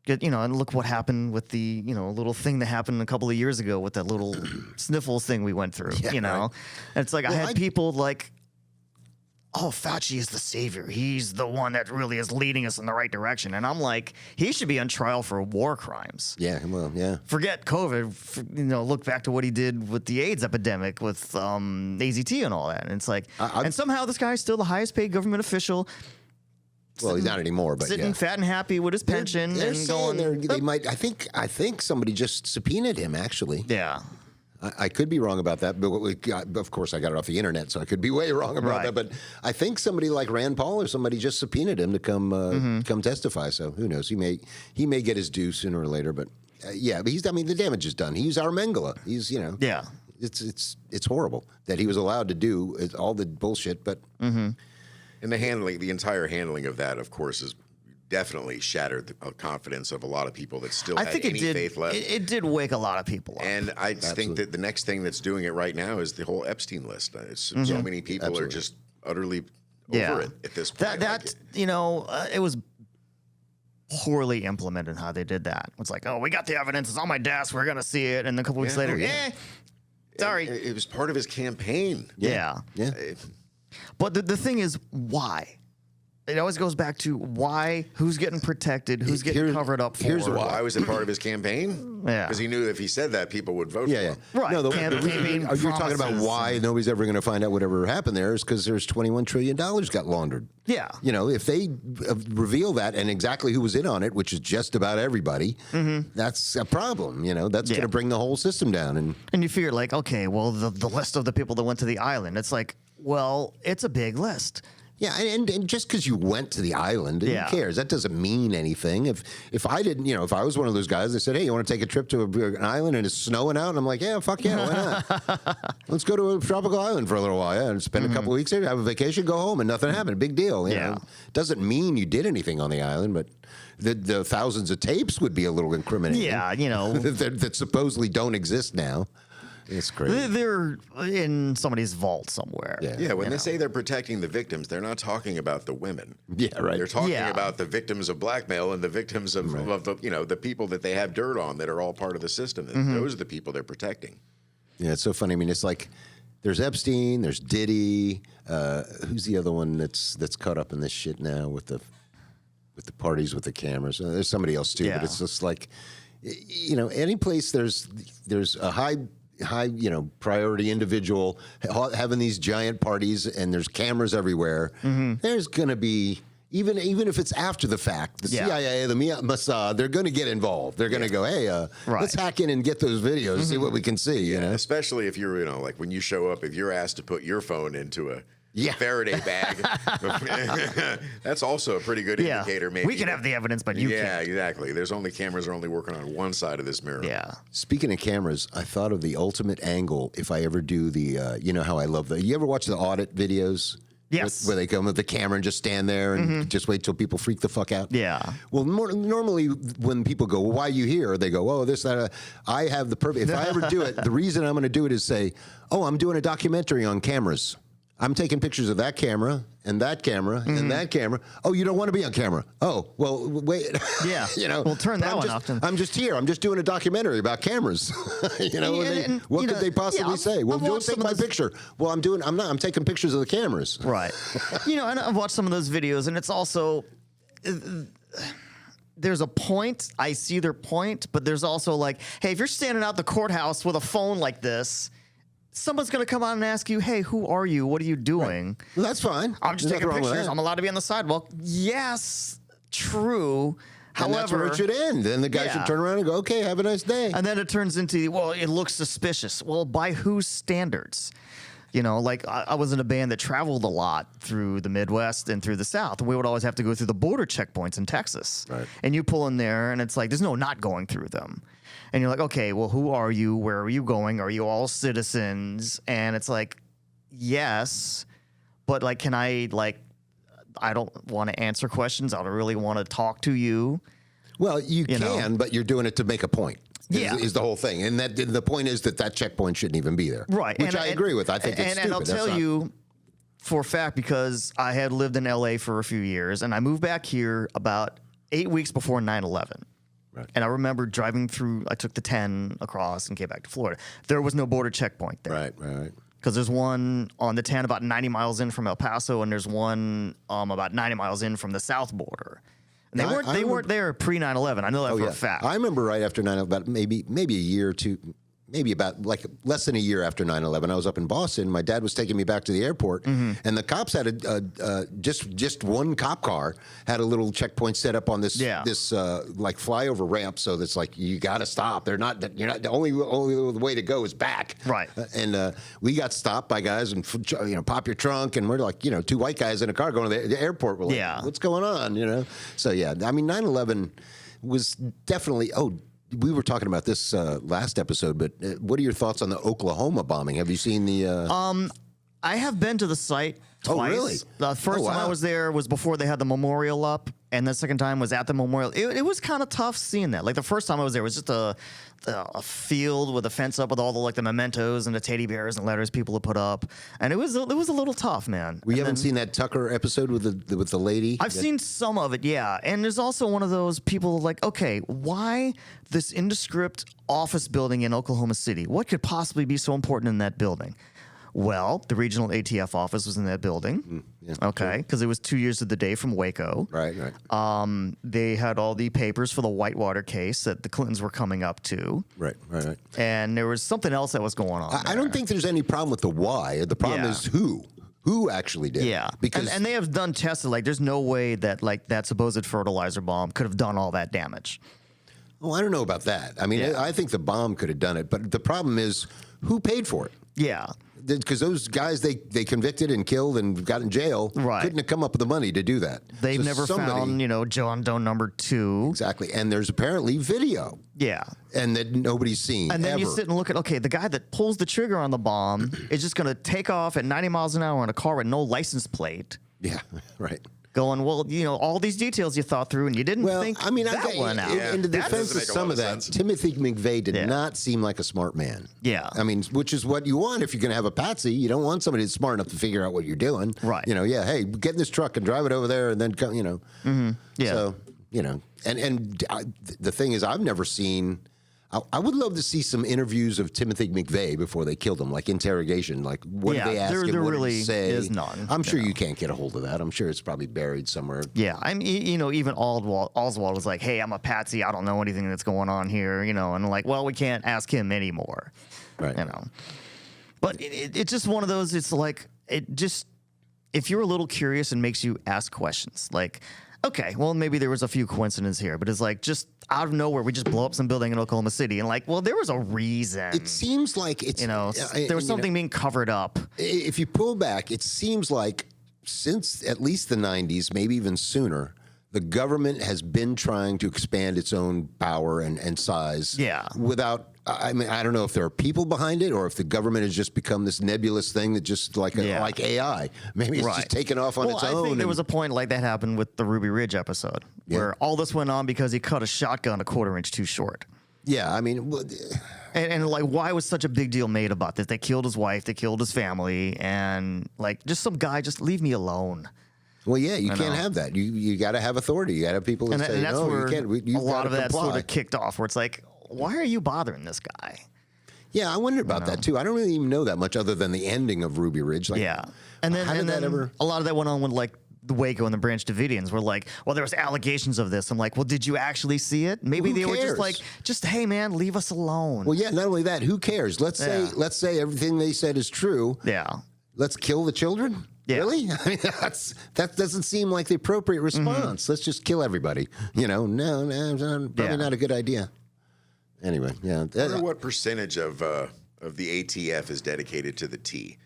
And look what happened with the, little thing that happened a couple of years ago with that little sniffles thing we went through, Right. And it's like, I had people like, oh, Fauci is the savior. He's the one that really is leading us in the right direction. And I'm like, he should be on trial for war crimes. Yeah, well, yeah. Forget COVID. Look back to what he did with the AIDS epidemic with AZT and all that. And it's like, and somehow this guy's still the highest paid government official. Well, he's not anymore, but sitting fat and happy with his pension they're and going. They might. I think somebody just subpoenaed him. Actually, Yeah. I could be wrong about that, but of course I got it off the internet, so I could be way wrong about that. But I think somebody like Rand Paul or somebody just subpoenaed him to come testify. So who knows? He may get his due sooner or later. But but the damage is done. He's our Mengele. He's Yeah. It's horrible that he was allowed to do all the bullshit. But And the entire handling of that, of course, is definitely shattered the confidence of a lot of people that still had any faith left. It did wake a lot of people up. And I think that the next thing that's doing it right now is the whole Epstein list. So many people are just utterly over it at this point. It was poorly implemented how they did that. It's like, oh, we got the evidence. It's on my desk. We're going to see it. And a couple weeks later, sorry. It was part of his campaign. Yeah. But the thing is, why? It always goes back to why, who's getting protected, who's getting covered up for. Here's why. Was it part of his campaign? Yeah. Because he knew if he said that, people would vote for him. Right. No, Campaign are you talking about promises. why nobody's ever going to find out whatever happened there is because there's $21 trillion got laundered. Yeah. If they reveal that and exactly who was in on it, which is just about everybody, that's a problem. That's going to bring the whole system down. And you figure like, okay, well, the list of the people that went to the island, it's like, well, it's a big list. Yeah, and just because you went to the island, who cares? That doesn't mean anything. If I didn't, if I was one of those guys that said, hey, you want to take a trip to an island and it's snowing out? And I'm like, yeah, fuck yeah, why not? Let's go to a tropical island for a little while, and spend a couple of weeks there, have a vacation, go home, and nothing happened. Big deal. You know? Doesn't mean you did anything on the island, but the thousands of tapes would be a little incriminating. Yeah, that supposedly don't exist now. It's crazy. They're in somebody's vault somewhere. Yeah, when they say they're protecting the victims, they're not talking about the women. Yeah, right. They're talking about the victims of blackmail and the victims of the the people that they have dirt on that are all part of the system. Those are the people they're protecting. Yeah, it's so funny. I mean, it's like there's Epstein, there's Diddy. Who's the other one that's caught up in this shit now with the parties with the cameras? There's somebody else too, but it's just like any place there's a high priority individual having these giant parties and there's cameras everywhere. There's going to be, even if it's after the fact, the CIA, the Mossad, they're going to get involved. They're going to go, hey, let's hack in and get those videos, see what we can see. Especially if you're, like when you show up, if you're asked to put your phone into a Faraday bag, that's also a pretty good indicator. Maybe we can have the evidence, but you can't. Yeah, exactly. Cameras are only working on one side of this mirror. Yeah. Speaking of cameras, I thought of the ultimate angle if I ever do the, how I love you ever watch the audit videos? Yes. Where they come with the camera and just stand there and just wait till people freak the fuck out. Yeah. Well, normally when people go, well, why are you here? They go, oh, this, that. I have the purpose. If I ever do it, the reason I'm going to do it is say, oh, I'm doing a documentary on cameras. I'm taking pictures of that camera and that camera and that camera. Oh, you don't want to be on camera. Oh, well, wait. Yeah. Well, turn that one off. I'm just here. I'm just doing a documentary about cameras. What could they possibly say? Well, don't take my picture. Well, I'm taking pictures of the cameras. Right. And I've watched some of those videos, and it's also, there's a point. I see their point, but there's also like, hey, if you're standing out the courthouse with a phone like this, someone's going to come out and ask you, hey, who are you? What are you doing? Right. Well, that's fine. I'm just taking pictures. I'm allowed to be on the sidewalk. Yes, true. And that's where it should end. Then the guy should turn around and go, okay, have a nice day. And then it turns into, well, it looks suspicious. Well, by whose standards? Like I was in a band that traveled a lot through the Midwest and through the South. And we would always have to go through the border checkpoints in Texas. Right. And you pull in there and it's like, there's no not going through them. And you're like, okay, well, who are you? Where are you going? Are you all citizens? And it's like, yes, but like, can I don't want to answer questions. I don't really want to talk to you. Well, you can, but you're doing it to make a point. Is the whole thing. And the point is that checkpoint shouldn't even be there. Right. Which I agree with. I think it's stupid. And I'll tell you for a fact, because I had lived in LA for a few years and I moved back here about 8 weeks before 9/11. Right. And I remember driving through, I took the 10 across and came back to Florida. There was no border checkpoint there. Right. Because there's one on the 10 about 90 miles in from El Paso, and there's one about 90 miles in from the south border. And they weren't there pre 9/11. I know that for a fact. I remember right after 9/11, about maybe a year or two, maybe about like less than a year after 9/11, I was up in Boston. My dad was taking me back to the airport, and the cops had just one cop car had a little checkpoint set up on this like flyover ramp. So that's like you got to stop. You're not the only way to go is back. Right. And we got stopped by guys and pop your trunk, and we're like two white guys in a car going to the airport. We're like, what's going on? So I mean 9/11 was definitely we were talking about this last episode, but what are your thoughts on the Oklahoma bombing? Have you seen the? I have been to the site twice. Oh, really? The first time I was there was before they had the memorial up, and the second time was at the memorial. It was kind of tough seeing that. Like the first time I was there was just a field with a fence up with all the mementos and the teddy bears and letters people had put up, and it was a little tough, man. We haven't seen that Tucker episode with the lady. I've seen some of it, yeah. And there's also one of those people like, okay, why this indescript office building in Oklahoma City? What could possibly be so important in that building? Well, the regional ATF office was in that building. Okay, because it was 2 years to the day from Waco. Right. They had all the papers for the Whitewater case that the Clintons were coming up to. Right. And there was something else that was going on. I don't think there's any problem with the why. The problem is who. Who actually did? Yeah, because and they have done tests. Like, there's no way that that supposed fertilizer bomb could have done all that damage. Oh, I don't know about that. I mean, I think the bomb could have done it, but the problem is who paid for it. Yeah. Because those guys they convicted and killed and got in jail couldn't have come up with the money to do that. They've never found, John Doe number 2. Exactly. And there's apparently video. Yeah. And that nobody's seen. And then you sit and look at, okay, the guy that pulls the trigger on the bomb is just going to take off at 90 miles an hour in a car with no license plate. Yeah, right. Going, well, all these details you thought through and you didn't think that one out. In the defense of some of that, Timothy McVeigh did not seem like a smart man. Yeah. I mean, which is what you want if you're going to have a patsy. You don't want somebody that's smart enough to figure out what you're doing. Right. Hey, get in this truck and drive it over there and then come, Yeah. So, and the thing is, I've never seen... I would love to see some interviews of Timothy McVeigh before they killed him, like interrogation. Like, what did they ask him? There what really did he say? is none. I'm sure you can't get a hold of that. I'm sure it's probably buried somewhere. Yeah, I mean, even Oswald was like, "Hey, I'm a patsy. I don't know anything that's going on here," and like, well, we can't ask him anymore, right? But it's just one of those. It's like if you're a little curious and makes you ask questions, like, okay, well, maybe there was a few coincidences here, but it's like just out of nowhere, we just blow up some building in Oklahoma City, and like, well, there was a reason. It seems like it's there was something being covered up. If you pull back, it seems like since at least the 90s, maybe even sooner, the government has been trying to expand its own power and size. Yeah. Without, I mean, I don't know if there are people behind it or if the government has just become this nebulous thing that just like like AI. Maybe it's just taken off on its own. I think there was a point like that happened with the Ruby Ridge episode where all this went on because he cut a shotgun a quarter-inch too short. Yeah, I mean, and like, why was such a big deal made about this? They killed his wife, they killed his family, and like, just some guy, just leave me alone. well, yeah, you can't have that. You got to have authority. You got to have people that say, And that's no, where you can't. You a lot of that comply. sort of kicked off, where it's like, why are you bothering this guy? Yeah, I wonder about that too. I don't really even know that much other than the ending of Ruby Ridge. Like, Yeah, and then how did that ever? a lot of that went on with like the Waco and the Branch Davidians were like, well, there was allegations of this. I'm like, well, did you actually see it? Maybe Who they were just cares? like, hey man, leave us alone. Well, yeah. Not only that, who cares? Let's say everything they said is true. Yeah. Let's kill the children. Yeah. Really? I mean, that doesn't seem like the appropriate response. Let's just kill everybody. You know, no, probably not a good idea. Anyway, yeah. I wonder what percentage of the ATF is dedicated to the tea.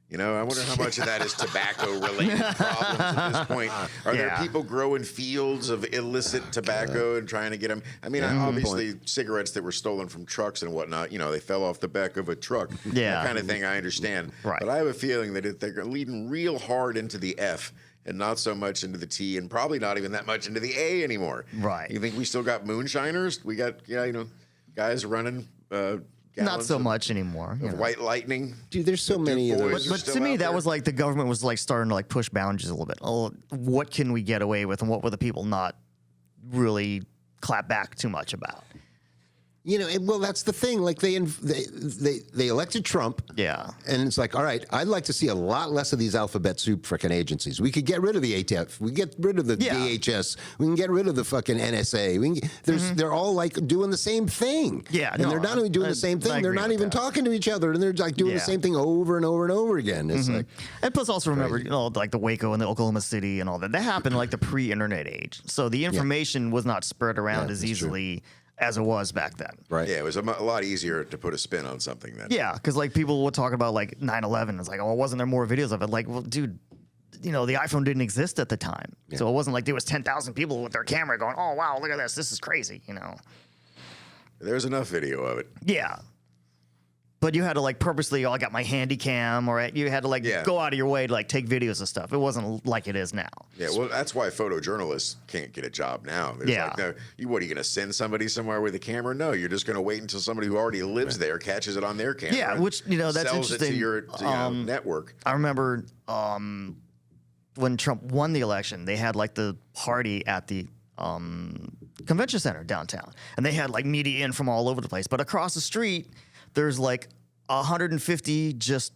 You know, I wonder how much of that is tobacco-related problems at this point. Are there people growing fields of illicit tobacco and trying to get them? I mean, obviously, cigarettes that were stolen from trucks and whatnot, you know, they fell off the back of a truck. That kind of thing, I understand. Right. But I have a feeling that they're leading real hard into the F and not so much into the T and probably not even that much into the A anymore. Right. You think we still got moonshiners? We got, guys running Not so much anymore. You know. White lightning. Dude, there's so many of those. But to me, that was like the government was like starting to like push boundaries a little bit. Oh, what can we get away with, and what were the people not really clap back too much about? You know, well, that's the thing. Like they elected Trump. Yeah. And it's like, all right, I'd like to see a lot less of these alphabet soup frickin' agencies. We could get rid of the ATF. We get rid of the DHS. We can get rid of the fucking NSA. They're all like doing the same thing. Yeah. And they're not only doing the same thing, they're not even talking to each other, and they're like doing the same thing over and over and over again. It's like, and plus also remember, like the Waco and the Oklahoma City and all that. That happened like the pre-internet age. So the information was not spread around as easily as it was back then. right. Yeah, it was a lot easier to put a spin on something then. Yeah, because like people would talk about like 9/11. It's like, oh, wasn't there more videos of it? Like, well, dude, the iPhone didn't exist at the time, so it wasn't like there was 10,000 people with their camera going, oh wow, look at this is crazy, There's enough video of it. Yeah. But you had to like purposely, I got my handy cam, or you had to like go out of your way to like take videos of stuff. It wasn't like it is now. Yeah, well, that's why photojournalists can't get a job now. There's like, no, what are you going to send somebody somewhere with a camera? No, you're just going to wait until somebody who already lives there catches it on their camera. Yeah, which that's sells interesting. it to your network. I remember when Trump won the election, they had like the party at the convention center downtown, and they had like media in from all over the place. But across the street, there's like 150 just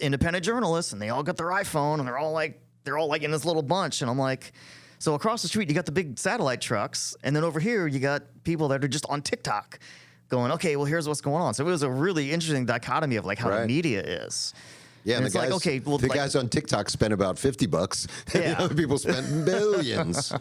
independent journalists, and they all got their iPhone, and they're all like in this little bunch. And I'm like, so across the street you got the big satellite trucks, and then over here you got people that are just on TikTok, going, okay, well here's what's going on. So it was a really interesting dichotomy of like how the media is. Yeah, and it's like, okay, well, the guys on TikTok spent about $50, and the other people spent billions.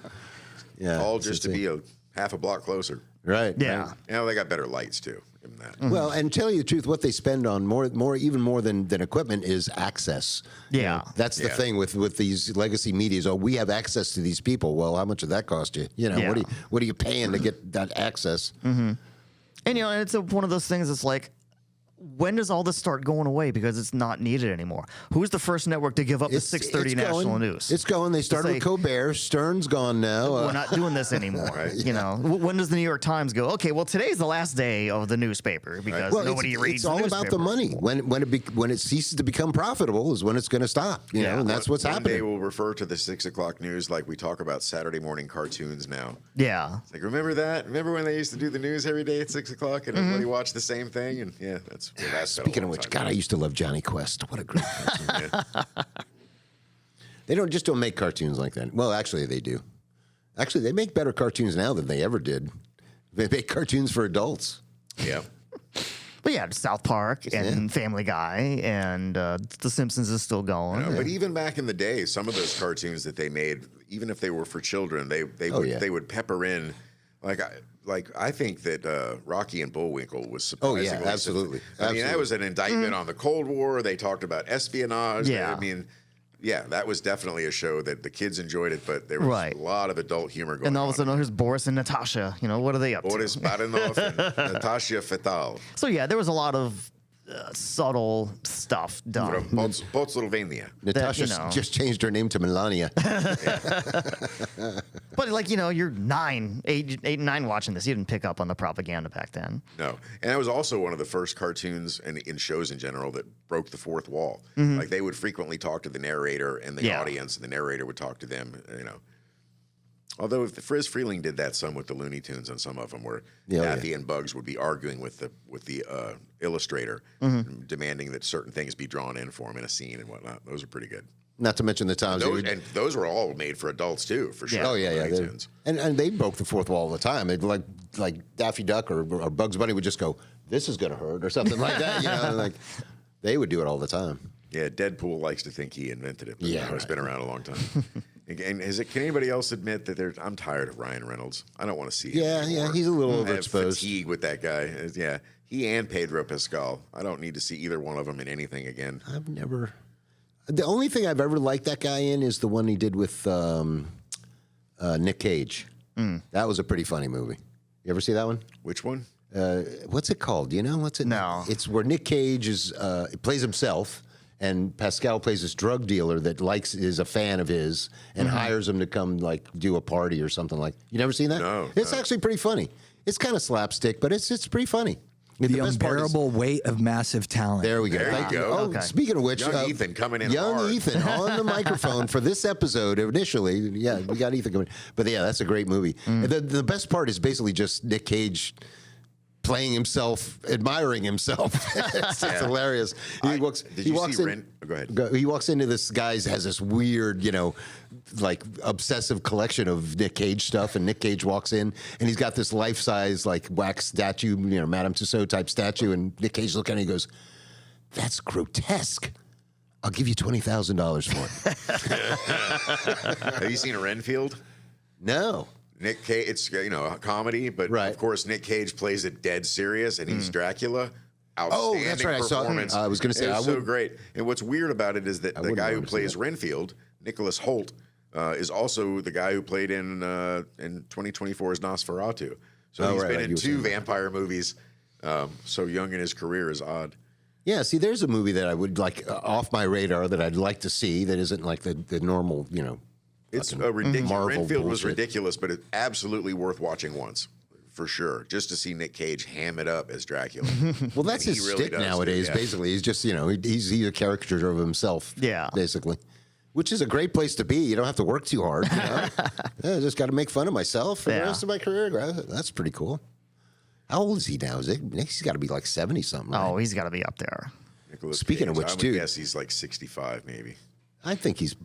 Yeah, all just to be a half a block closer. Right. Yeah. Right. They got better lights too. Give them that. Well, and tell you the truth, what they spend on even more than equipment is access. Yeah. That's the thing with these legacy medias. Oh, we have access to these people. Well, how much did that cost you? What are you paying to get that access? And and it's one of those things that's like, when does all this start going away because it's not needed anymore? Who's the first network to give up the 6:30 national news? It's going. They started with Colbert. Stern's gone now. We're not doing this anymore. When does the New York Times go, okay, well, today's the last day of the newspaper because nobody reads the newspaper. It's all about the money. When it ceases to become profitable is when it's going to stop. And that's what's happening. One day we'll refer to the 6 o'clock news like we talk about Saturday morning cartoons now. Yeah. It's like, remember that? Remember when they used to do the news every day at 6 o'clock and everybody watched the same thing? And that's Speaking of which, God, I used to love Johnny Quest. What a great cartoon. They don't make cartoons like that. Well, actually, they do. Actually, they make better cartoons now than they ever did. They make cartoons for adults. Yeah. But yeah, South Park and Family Guy and The Simpsons is still going. But even back in the day, some of those cartoons that they made, even if they were for children, they would pepper in I think that Rocky and Bullwinkle was surprisingly. Oh yeah, absolutely. I mean, that was an indictment on the Cold War. They talked about espionage. Yeah. I mean, Yeah, that was definitely a show that the kids enjoyed it, but there was Right. a lot of adult humor going on. And all of a sudden, here's Boris and Natasha. You know, what are they up to? Boris Badenov and Natasha Fatal So yeah, there was a lot of subtle stuff done. from Potsylvania. Natasha you know. just changed her name to Melania. But like, you know, you're 8 and 9 watching this. You didn't pick up on the propaganda back then. No, and that was also one of the first cartoons and in shows in general that broke the fourth wall. Like they would frequently talk to the narrator and the Yeah. audience, and the narrator would talk to them. You know, although if Friz Freeling did that some with the Looney Tunes and some of them, where Daffy and Bugs would be arguing with the illustrator, demanding that certain things be drawn in for him in a scene and whatnot. Those are pretty good. Not to mention the times they Those, would, and those were all made for adults too, for sure. oh yeah, yeah, Looney they- Tunes. and they broke the fourth wall all the time. They'd like Daffy Duck or Bugs Bunny would just go, "This is gonna hurt" or something like that. You know, like they would do it all the time. Yeah, Deadpool likes to think he invented it. But Yeah, it's been around a long time. And can anybody else admit that I'm tired of Ryan Reynolds? I don't want to see him Yeah, anymore. yeah, he's a little I have overexposed. fatigue with that guy. Yeah, he and Pedro Pascal. I don't need to see either one of them in anything again. I've never. The only thing I've ever liked that guy in is the one he did with Nick Cage. That was a pretty funny movie. You ever see that one? Which one? What's it called? Do you know what's it? No. It's where Nick Cage plays himself, and Pascal plays this drug dealer that is a fan of his and hires him to come like do a party or something like. You never seen that? No, It's no. actually pretty funny. It's kind of slapstick, but it's pretty funny. The best part is- unbearable weight of massive talent. There we go. There you Thank you. go. Oh, Okay. speaking of which, Young Ethan coming in Young hard. Ethan on the microphone for this episode initially. Yeah, we got Ethan coming. But yeah, that's a great movie. And the best part is basically just Nick Cage playing himself, admiring himself. It's just hilarious. Did you see Ren? Oh, go ahead. He walks into this guy's has this weird, like obsessive collection of Nick Cage stuff, and Nick Cage walks in and he's got this life-size like wax statue, Madame Tussauds type statue, and Nick Cage looks at it and he goes, "That's grotesque. I'll give you $20,000 for it." Have you seen a Renfield? No. Nick Cage. It's a comedy, but Right. of course Nick Cage plays it dead serious, and he's Dracula. Oh, Outstanding that's right. I saw it. performance. I was gonna say, it was I so would- great. And what's weird about it is that the wouldn't guy who want to see plays that. Renfield, Nicholas Holt, is also the guy who played in 2024's Nosferatu. So Oh, he's right, been right. in You were 2 saying that. vampire movies. So young in his career is odd. Yeah, see, there's a movie that I would like off my radar that I'd like to see that isn't like the normal, It's a ridiculous. Marvel Renfield was bullshit. ridiculous, but it's absolutely worth watching once, for sure. Just to see Nick Cage ham it up as Dracula. Well, that's And his he really stick does, nowadays. yeah. Basically, he's just he's a caricature of himself. Yeah. basically, which is a great place to be. You don't have to work too hard. I just got to make fun of myself for the Yeah. rest of my career. That's pretty cool. How old is he now? He's got to be like 70 something. Right? Oh, he's got to be up there. Nicolas Speaking of Cage, which, I would dude- guess he's like 65, maybe. I think he's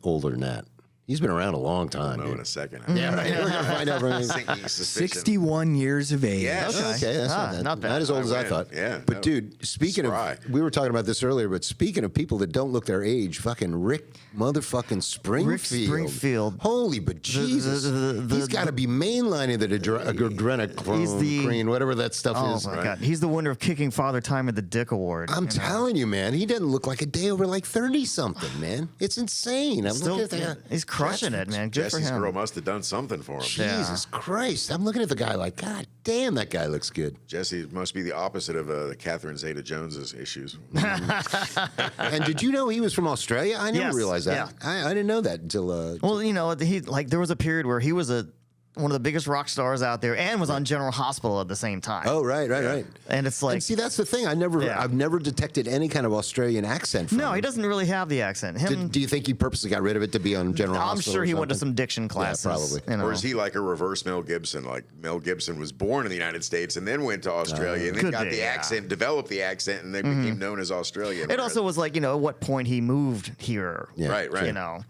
older than that. He's been around a long time. I'll know in Dude. a second. Yeah, right. We're gonna find out. From Sinking suspicion. 61 years of age. Yeah. Okay, that's not bad. Not as old as I win. thought. Yeah, But no. dude, speaking Spry. of, we were talking about this earlier. But speaking of people that don't look their age, fucking Rick motherfucking Springfield. Springfield. Holy but Jesus, he's got to be mainlining the adrenochrome, whatever that stuff Oh is. my God, he's the winner of Kicking Father Time at the Dick Award. I'm telling you, man, he doesn't look like a day over like 30 something, man. It's insane. I'm Still, looking at that. he's crushing it, man. Good Jesse's for him. girl must have done something for him. Jesus Christ. I'm looking at the guy like, God damn, that guy looks good. Jesse must be the opposite of the Catherine Zeta-Jones's issues. And did you know he was from Australia? I never Yes, realized that. I didn't know that until. Well, there was a period where he was one of the biggest rock stars out there and was on General Hospital at the same time. Oh, right. And it's like, And see, that's the thing. I've never detected any kind of Australian accent from no, he him. doesn't really have the accent. Him, Do you think he purposely got rid of it to be on General I'm Hospital? sure or he went to something? some diction classes. probably. You know. Or is he like a reverse Mel Gibson? Like Mel Gibson was born in the United States and then went to Australia and then Could got be, the yeah. accent, developed the accent, and they became known as Australian. It also was like, at what point he moved here. Yeah. Right. You know.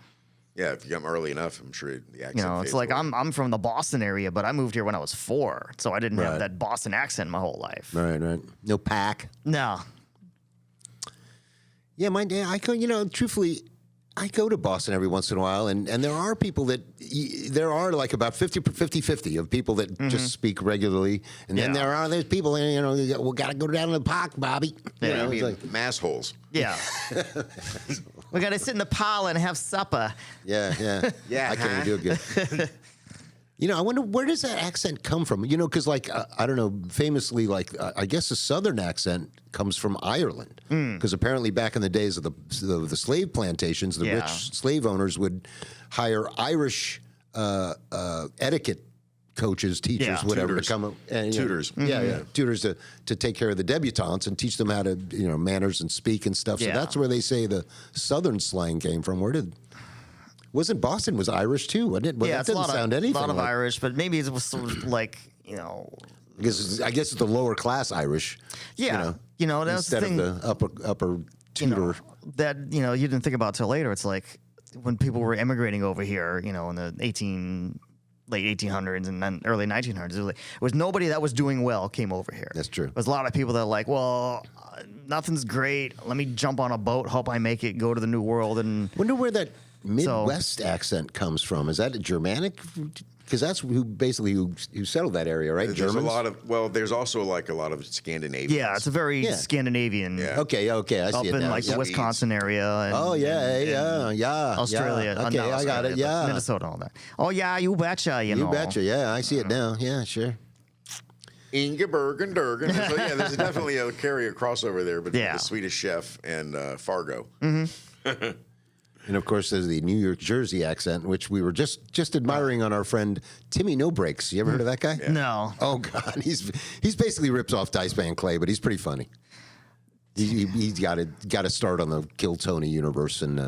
Yeah, if you come early enough, I'm sure the accent. It's fades like away. I'm from the Boston area, but I moved here when I was 4, so I didn't Right. have that Boston accent my whole life. Right. No pack. No. Yeah, my dad. Truthfully, I go to Boston every once in a while, and there are people that there are like about 50-50 of people that just speak regularly, and then Yeah. there's people we got to go down to the park, Bobby. Yeah, I it's mean, like, mass holes. Yeah. We got to sit in the parlor and have supper. Yeah. Yeah, I can't even do it good. I wonder, where does that accent come from? Because, like, I don't know, famously, like, I guess the Southern accent comes from Ireland. Because apparently back in the days of the slave plantations, the rich slave owners would hire Irish etiquette coaches, teachers, whatever, tutors. to come and Tutors. tutors to take care of the debutantes and teach them how to manners and speak and stuff. So that's where they say the Southern slang came from. Wasn't Boston was Irish too, wasn't it? But that doesn't sound anything. A lot of like, Irish, but maybe it was sort of like I guess it's the lower class Irish. Yeah, that's the instead thing. of the upper tutor. That you didn't think about till later. It's like when people were immigrating over here, in the late 1800s and then early 1900s. It was nobody that was doing well came over here. That's true. There was a lot of people that were like, well, nothing's great. Let me jump on a boat, hope I make it, go to the New World. And Wonder where that Midwest accent comes from. Is that a Germanic? Because that's who settled that area, right? There's Germans? there's also like a lot of Scandinavian. yeah, it's a very Scandinavian. Yeah. Okay, I see Up it in now. like the Wisconsin area. And, Australia. not Okay, I got Australia, it. but Yeah, Minnesota and all that. Oh yeah, you betcha. you betcha. Yeah, I see it now. Yeah, sure. Ingeborg and Durgan. So yeah, there's definitely a crossover there between Yeah. the Swedish Chef and Fargo. And of course, there's the New York Jersey accent, which we were just admiring on our friend Timmy No Breaks. You ever heard of that guy? No. Oh God, he's basically rips off Dice Man Clay, but he's pretty funny. He's got to start on the Kill Tony universe, and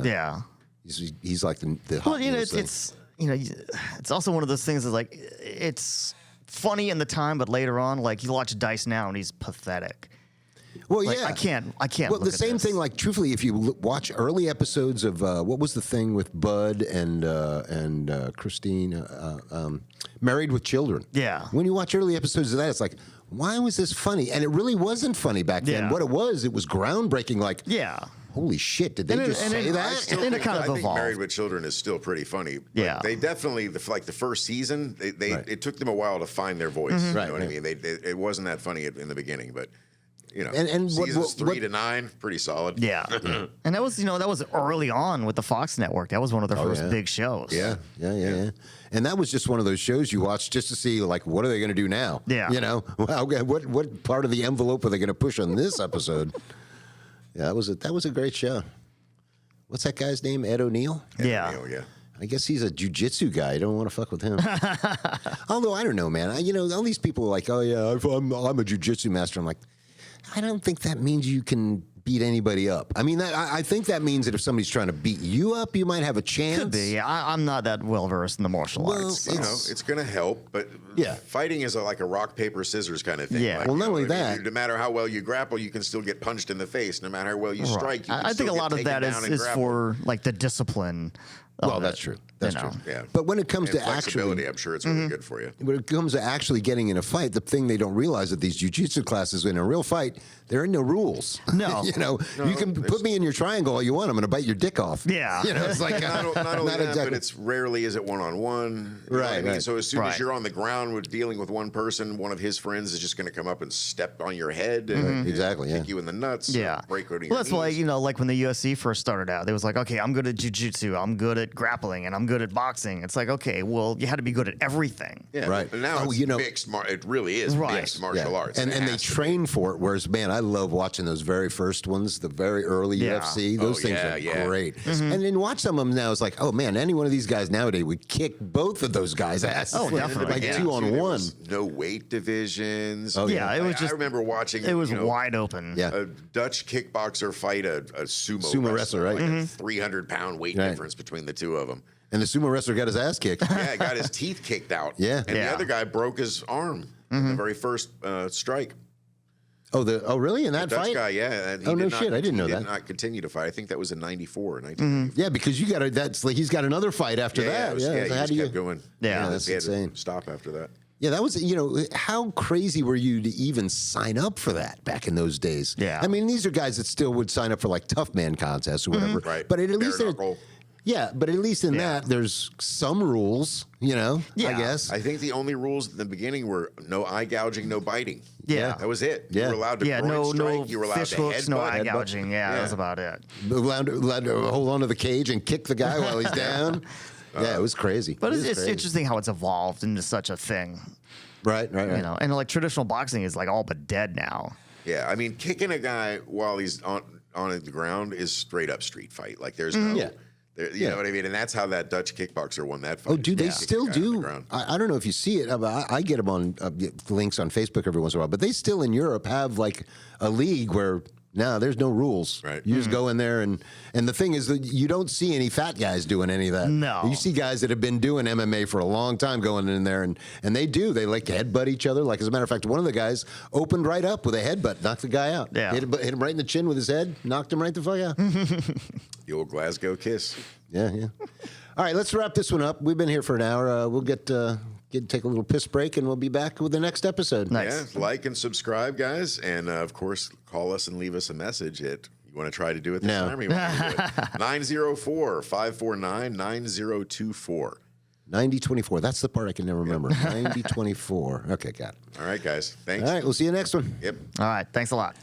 he's like the hot Well, newest thing. it's also one of those things that's like it's funny in the time, but later on, like you watch Dice now and he's pathetic. Well, Like, yeah, I can't. Well, Look the at same this. thing. Like, truthfully, if you watch early episodes of what was the thing with Bud and Christine, Married with Children. Yeah. When you watch early episodes of that, it's like, why was this funny? And it really wasn't funny back then. Yeah. What it was groundbreaking. Like, Yeah. holy shit, did they And it- just and say it- that? And it kind of I think evolved. Married with Children is still pretty funny. But Yeah. they definitely the first season. Right. It took them a while to find their voice. You Right, know what I right. mean? It wasn't that funny in the beginning, but And seasons what- 3 to 9, pretty solid. Yeah. And that was early on with the Fox network. That was one of their first yeah. big shows. Yeah. And that was just one of those shows you watch just to see, like, what are they going to do now? Yeah. Wow, what part of the envelope are they going to push on this episode? Yeah, that was a great show. What's that guy's name? Ed O'Neill? Yeah. Yeah. I guess he's a jujitsu guy. I don't want to fuck with him. Although I don't know, man. All these people are like, oh yeah, I'm a jujitsu master. I'm like, I don't think that means you can beat anybody up. I mean, I think that means that if somebody's trying to beat you up, you might have a chance. Could be. I'm not that well versed in the martial Well, arts. It's going to help, but Yeah. fighting is like a rock, paper, scissors kind of thing. Yeah. Like, Well, not only what I mean? that- No matter how well you grapple, you can still get punched in the face. No matter how well you strike, you can I think still a get lot of taken that down and is grappled. for like the discipline. of Well, it, that's true. That's you know. true. Yeah. But when it comes And to flexibility, actually, I'm sure it's really good for you. when it comes to actually getting in a fight, the thing they don't realize that these jiu-jitsu classes, in a real fight, there are no rules. No. You can put me in your triangle all you want. I'm going to bite your dick off. Yeah. It's like Not only not that, exactly- but it's rarely is it one-on-one. You know what I Right, mean? right. So as soon as Right. you're on the ground with dealing with one person, one of his friends is just going to come up and step on your head and Exactly, yeah. kick you in the nuts. Yeah. Break one of your Well, that's why, knees. like when the UFC first started out, they was like, okay, I'm good at jiu-jitsu, I'm good at grappling, and I'm good at boxing. It's like, okay, well, you had to be good at everything. Yeah, Right. But now Oh, it's mixed. It really is Right. mixed martial arts. And It they has to be. train for it. Whereas, man, I love watching those very first ones, the very early Yeah. UFC. Those Oh, things yeah, are yeah. great. And then watch some of them now. It's like, oh man, any one of these guys nowadays would kick both of those guys' ass. Oh, definitely. like Yeah. 2-on-1. There was no weight divisions. Oh, Yeah, it was I just, remember watching. it was wide open. Yeah. A Dutch kickboxer fight a Sumo wrestler, right? Like a 300-pound weight Right. difference between the two of them. And the sumo wrestler got his ass kicked. Yeah, got his teeth kicked out. Yeah. And the Yeah. other guy broke his arm in the very first strike. Oh, really? In that Dutch fight? guy, yeah. And he Oh, no did not- shit, I didn't know he that. did not continue to fight. I think that was in 94, 1994. Yeah, because you got to. That's like he's got another fight after that. it was- So he how just do you? kept going. Yeah, that's He had to insane. stop after that. Yeah, that was. How crazy were you to even sign up for that back in those days? Yeah. I mean, these are guys that still would sign up for like tough man contests or whatever. Right. But at Bare least they're. knuckle. Yeah, but at least in that, there's some rules, you know, I Yeah. guess. I think the only rules in the beginning were no eye gouging, no biting. Yeah. That was it. Yeah. You were allowed to Yeah, groin no strike. You were allowed fish to hooks, no headbutt. eye gouging. Yeah, that was about it. Allowed to hold on to the cage and kick the guy while he's down. Yeah, it was crazy. But It was it's crazy. interesting how it's evolved into such a thing, Right. you know. And like traditional boxing is like all but dead now. Yeah, I mean, kicking a guy while he's on the ground is straight up street fight. Like there's no, Yeah. you know what I mean? And that's how that Dutch kickboxer won that fight. Oh, do they Kick a still guy on the do? ground. I don't know if you see it. I get them on links on Facebook every once in a while, but they still in Europe have like a league where there's no rules. Right. You just go in there and the thing is that you don't see any fat guys doing any of that. No. You see guys that have been doing MMA for a long time going in there and they like headbutt each other. Like as a matter of fact, one of the guys opened right up with a headbutt, knocked the guy out. Yeah. Hit him right in the chin with his head, knocked him right the fuck out. The old Glasgow kiss. Yeah. All right, let's wrap this one up. We've been here for an hour. We'll take a little piss break, and we'll be back with the next episode. Nice. Yeah, like and subscribe, guys. And of course, call us and leave us a message at, you want to try to do it this No. time? Or you want to do it? 904-549-9024. 9024. That's the part I can never remember. 9024. Okay, got it. All right, guys. Thanks. All right, we'll see you next one. Yep. All right. Thanks a lot.